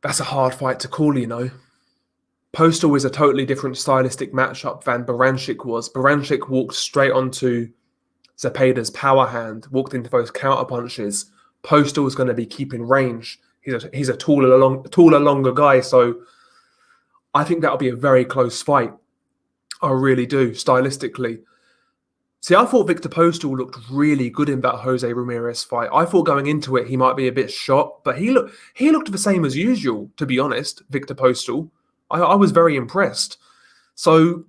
That's a hard fight to call, you know. Postal is a totally different stylistic matchup than Baranchik was. Baranchik walked straight onto Zepeda's power hand, walked into those counter punches. Postal is going to be keeping range. He's a taller, longer guy, so I think that'll be a very close fight. I really do, stylistically. See, I thought Victor Postal looked really good in that Jose Ramirez fight. I thought going into it he might be a bit shot, but he looked the same as usual, to be honest, Victor Postal. I was very impressed. So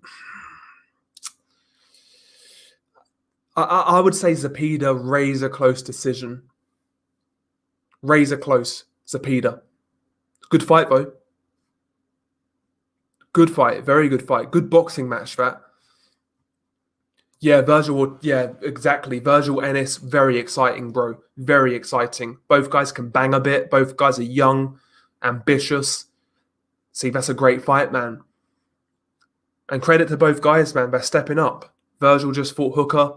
I would say Zepeda, razor close decision. Razor close, Zepeda. Good fight, though. Good fight, very good fight. Good boxing match, that. Yeah, Vergil, yeah, exactly. Vergil Ennis, very exciting, bro. Very exciting. Both guys can bang a bit. Both guys are young, ambitious. See, that's a great fight, man. And credit to both guys, man. They're stepping up. Vergil just fought Hooker.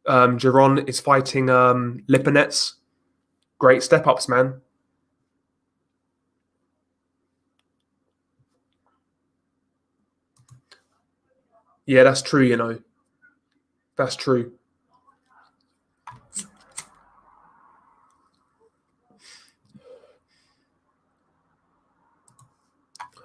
Jaron is fighting Lipinets. Great step-ups, man. Yeah, that's true, you know. That's true.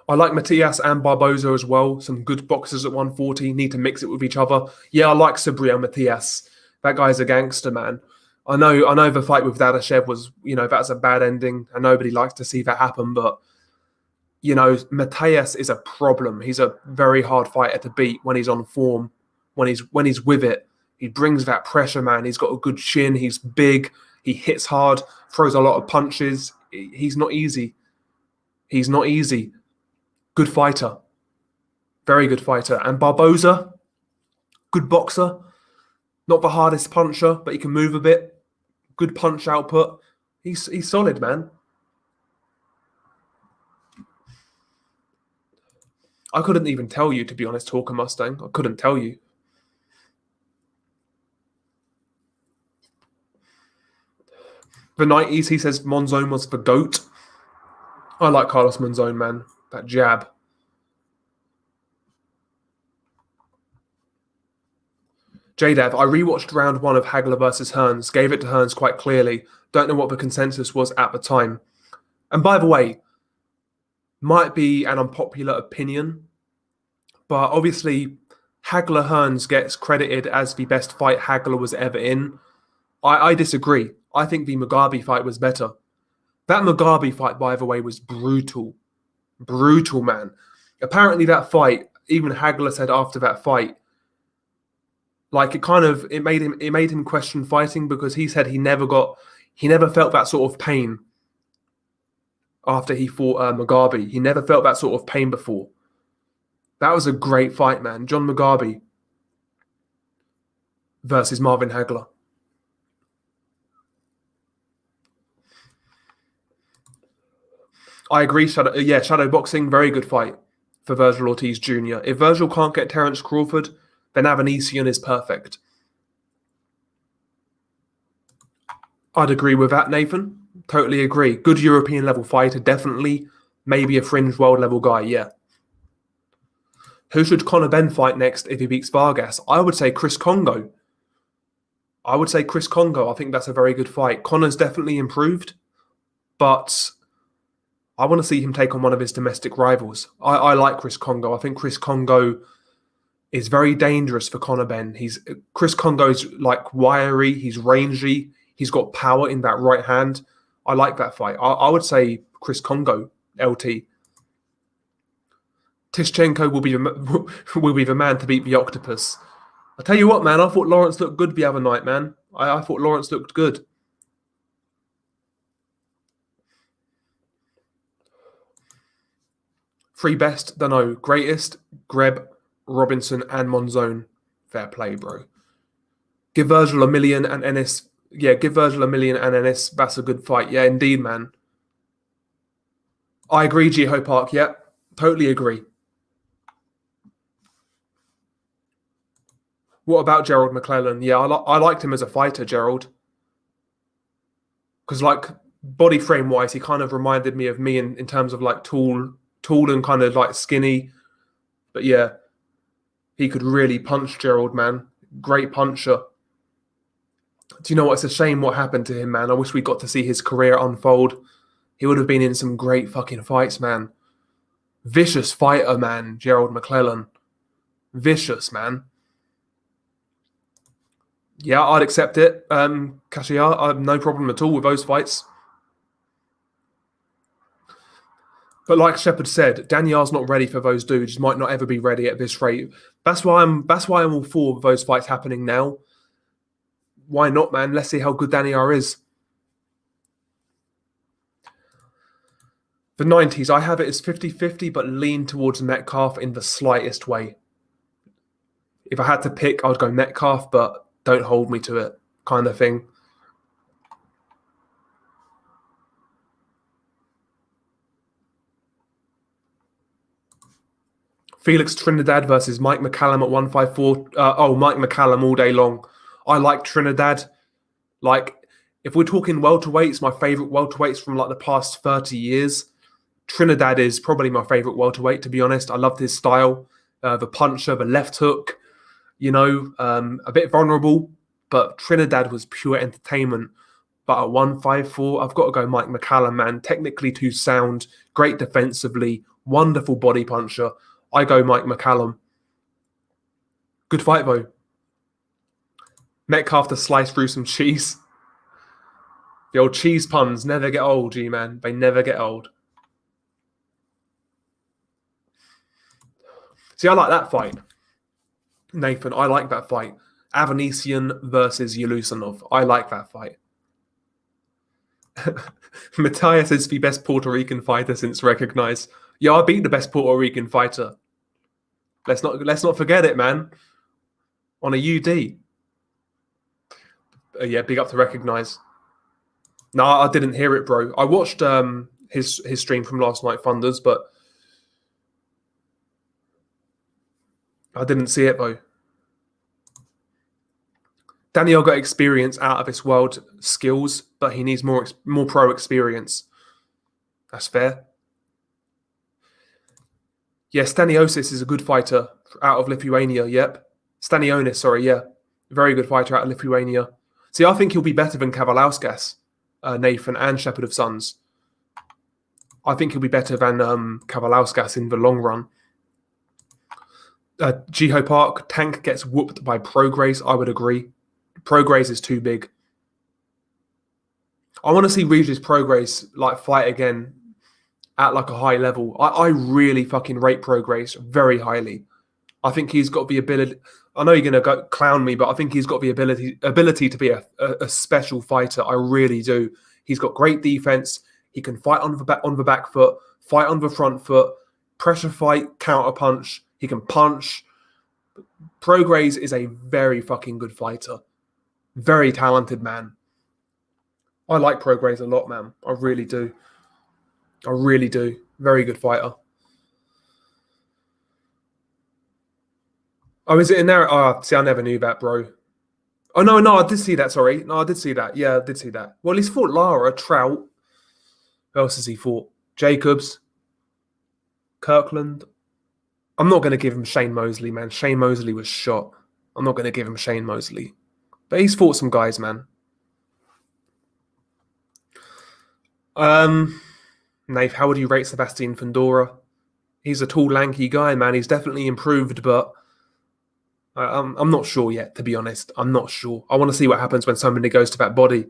I like Matias and Barboza as well. Some good boxers at 140. Need to mix it with each other. Yeah, I like Subriel Matias. That guy's a gangster, man. I know the fight with Dadashev was, you know, that's a bad ending, and nobody likes to see that happen, but you know, Matias is a problem. He's a very hard fighter to beat when he's on form, when he's with it. He brings that pressure, man. He's got a good chin. He's big. He hits hard, throws a lot of punches. He's not easy. He's not easy. Good fighter. Very good fighter. And Barboza, good boxer. Not the hardest puncher, but he can move a bit. Good punch output. He's solid, man. I couldn't even tell you, to be honest, Hawker Mustang. I couldn't tell you. The 90s, he says Monzon was the GOAT. I like Carlos Monzon, man. That jab. JDav, I rewatched round 1 of Hagler versus Hearns. Gave it to Hearns quite clearly. Don't know what the consensus was at the time. And by the way, might be an unpopular opinion, but obviously Hagler Hearns gets credited as the best fight Hagler was ever in. I disagree. I think the Mugabe fight was better. That Mugabe fight, by the way, was brutal. Brutal, man. Apparently that fight, even Hagler said after that fight, like it made him question fighting, because he said he never felt that sort of pain after he fought Mugabe. He never felt that sort of pain before. That was a great fight, man. John Mugabe versus Marvin Hagler. I agree. Shadow boxing, very good fight for Vergil Ortiz Jr. If Vergil can't get Terence Crawford, then Avanesian is perfect. I'd agree with that, Nathan. Totally agree. Good European level fighter, definitely. Maybe a fringe world level guy, yeah. Who should Conor Benn fight next if he beats Vargas? I would say Chris Kongo. I think that's a very good fight. Conor's definitely improved, but I want to see him take on one of his domestic rivals. I like Chris Kongo. I think Chris Kongo is very dangerous for Conor Benn. Chris Kongo's like wiry, he's rangy, he's got power in that right hand. I like that fight. I would say Chris Kongo, LT. Cheshenko will be the man to beat the Octopus. I tell you what, man, I thought Lawrence looked good the other night, man. I thought Lawrence looked good. Three best, dunno, greatest, Greb, Robinson, and Monzon. Fair play, bro. Give Virgil $1 million and Ennis. Yeah, give Virgil $1 million and Ennis. That's a good fight. Yeah, indeed, man. I agree, Jiho Park. Yeah, totally agree. What about Gerald Mcclellan? Yeah, I liked him as a fighter, Gerald. Because, like, body frame-wise, he kind of reminded me of me in terms of, like, tall and kind of, like, skinny. But, yeah, he could really punch, Gerald, man. Great puncher. Do you know what? It's a shame what happened to him, man. I wish we got to see his career unfold. He would have been in some great fucking fights, man. Vicious fighter, man, Gerald Mcclellan. Vicious, man. Yeah, I'd accept it. Cashier, I have no problem at all with those fights. But like Shepard said, Daniel's not ready for those dudes. Might not ever be ready at this rate. That's why I'm all for those fights happening now. Why not, man? Let's see how good Daniel is. The 90s, I have it as 50-50, but lean towards Metcalf in the slightest way. If I had to pick, I'd go Metcalf, but don't hold me to it, kind of thing. Felix Trinidad versus Mike Mccallum at 154. Mike Mccallum all day long. I like Trinidad. Like, if we're talking welterweights, my favourite welterweights from like the past 30 years, Trinidad is probably my favourite welterweight, to be honest. I loved his style. The puncher, the left hook, a bit vulnerable, but Trinidad was pure entertainment. But at 154, I've got to go Mike Mccallum, man. Technically too sound, great defensively, wonderful body puncher. I go Mike Mccallum. Good fight, though. Metcalf to slice through some cheese. The old cheese puns never get old, G-man. They never get old. See, I like that fight. Nathan, I like that fight. Avanesian versus Yelusanov. I like that fight. Matthias is the best Puerto Rican fighter since recognized. Yeah, I beat the best Puerto Rican fighter. Let's not forget it, man. On a UD. Yeah, big up to recognize. No, I didn't hear it, bro. I watched his stream from last night, Thunders, but I didn't see it though. Daniel got experience out of this world skills, but he needs more pro experience. That's fair. Yeah, Stanionis is a good fighter out of Lithuania. Yep. Stanionis, sorry, yeah. Very good fighter out of Lithuania. See, I think he'll be better than Kavalauskas, Nathan, and Shepherd of Sons. I think he'll be better than Kavalauskas in the long run. Jiho Park, Tank gets whooped by Prograis. I would agree. Prograis is too big. I want to see Regis Prograis like fight again at like a high level. I really fucking rate Prograis very highly. I think he's got the ability. I know you're going to clown me, but I think he's got the ability to be a special fighter. I really do. He's got great defense. He can fight on the back foot, fight on the front foot, pressure fight, counter punch. He can punch. Prograis is a very fucking good fighter. Very talented man. I like Prograis a lot, man. I really do. I really do. Very good fighter. Oh, is it in there? Oh, see, I never knew that, bro. Oh, no, I did see that, sorry. No, I did see that. Yeah, I did see that. Well, he's fought Lara, Trout. Who else has he fought? Jacobs. Kirkland. I'm not going to give him Shane Mosley, man. Shane Mosley was shot. I'm not going to give him Shane Mosley. But he's fought some guys, man. Nate, how would you rate Sebastian Fendora? He's a tall, lanky guy, man. He's definitely improved, but I'm not sure yet, to be honest. I'm not sure. I want to see what happens when somebody goes to that body.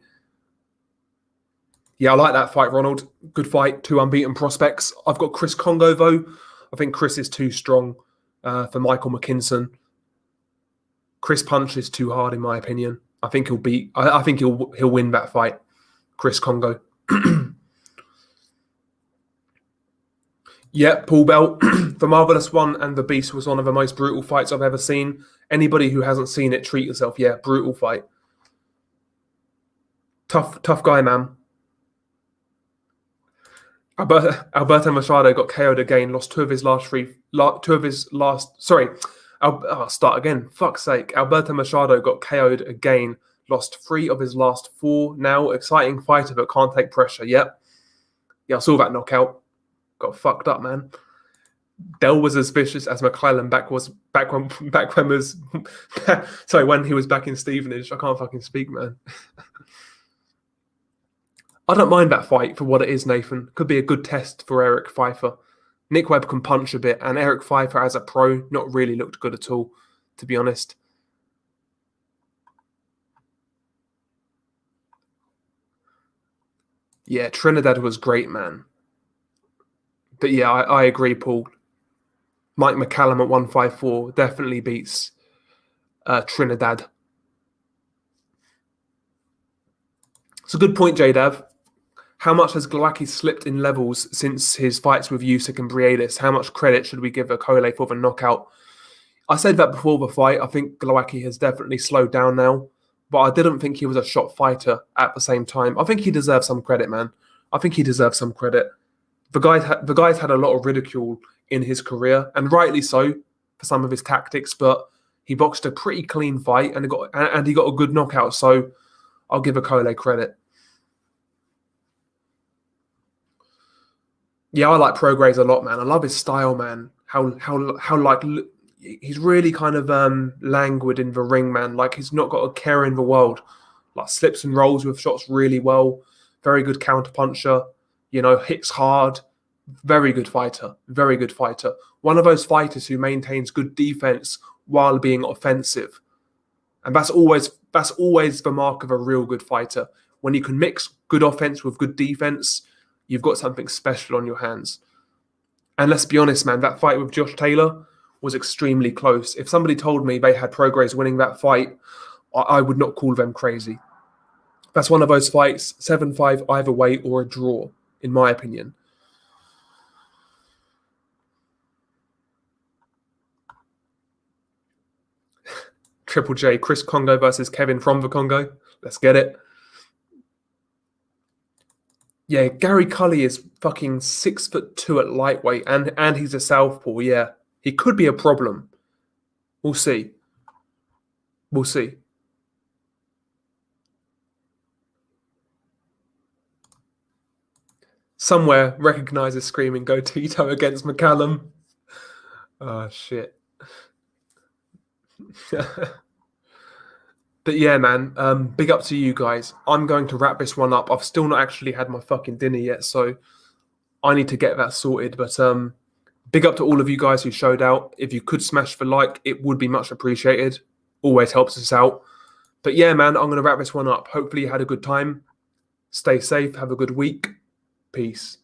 Yeah, I like that fight, Ronald. Good fight. 2 unbeaten prospects. I've got Chris Congo, though. I think Chris is too strong for Michael McKinson. Chris Punch is too hard, in my opinion. I think he'll beat. I think he'll win that fight. Chris Congo. Yeah, Paul Bell. The Marvelous One and the Beast was one of the most brutal fights I've ever seen. Anybody who hasn't seen it, treat yourself. Yeah, brutal fight. Tough guy, man. Alberto Machado got KO'd again. Lost 2 of his last 3. I'll start again. Fuck's sake. Alberto Machado got KO'd again. Lost 3 of his last 4. Now, exciting fighter but can't take pressure. Yep. Yeah, I saw that knockout. Got fucked up, man. Dell was as vicious as Mccallum when he was back in Stevenage. I can't fucking speak, man. I don't mind that fight for what it is, Nathan. Could be a good test for Eric Pfeiffer. Nick Webb can punch a bit, and Eric Pfeiffer as a pro not really looked good at all, to be honest. Yeah, Trinidad was great, man. But yeah, I agree, Paul. Mike Mccallum at 154 definitely beats Trinidad. It's a good point, J-Dav. How much has Glowacki slipped in levels since his fights with Usyk and Briedis? How much credit should we give Okolie for the knockout? I said that before the fight. I think Glowacki has definitely slowed down now, but I didn't think he was a shot fighter at the same time. I think he deserves some credit, man. I think he deserves some credit. The guy's had a lot of ridicule in his career, and rightly so for some of his tactics, but he boxed a pretty clean fight and he got a good knockout, so I'll give Okolie credit. Yeah, I like Prograis a lot, man. I love his style, man. How like he's really kind of languid in the ring, man. Like he's not got a care in the world. Like slips and rolls with shots really well. Very good counter puncher. You know, hits hard. Very good fighter. Very good fighter. One of those fighters who maintains good defense while being offensive. And that's always the mark of a real good fighter. When you can mix good offense with good defense, you've got something special on your hands. And let's be honest, man, that fight with Josh Taylor was extremely close. If somebody told me they had Prograis winning that fight, I would not call them crazy. That's one of those fights, 7-5 either way or a draw, in my opinion. Triple J, Chris Congo versus Kevin from the Congo. Let's get it. Yeah, Gary Cully is fucking 6'2" at lightweight, and he's a southpaw. Yeah, he could be a problem. We'll see. We'll see. Somewhere recognizes screaming go Tito against Mccallum. Oh shit. But yeah, man, big up to you guys. I'm going to wrap this one up. I've still not actually had my fucking dinner yet, so I need to get that sorted. But big up to all of you guys who showed out. If you could smash the like, it would be much appreciated. Always helps us out. But yeah, man, I'm going to wrap this one up. Hopefully you had a good time. Stay safe. Have a good week. Peace.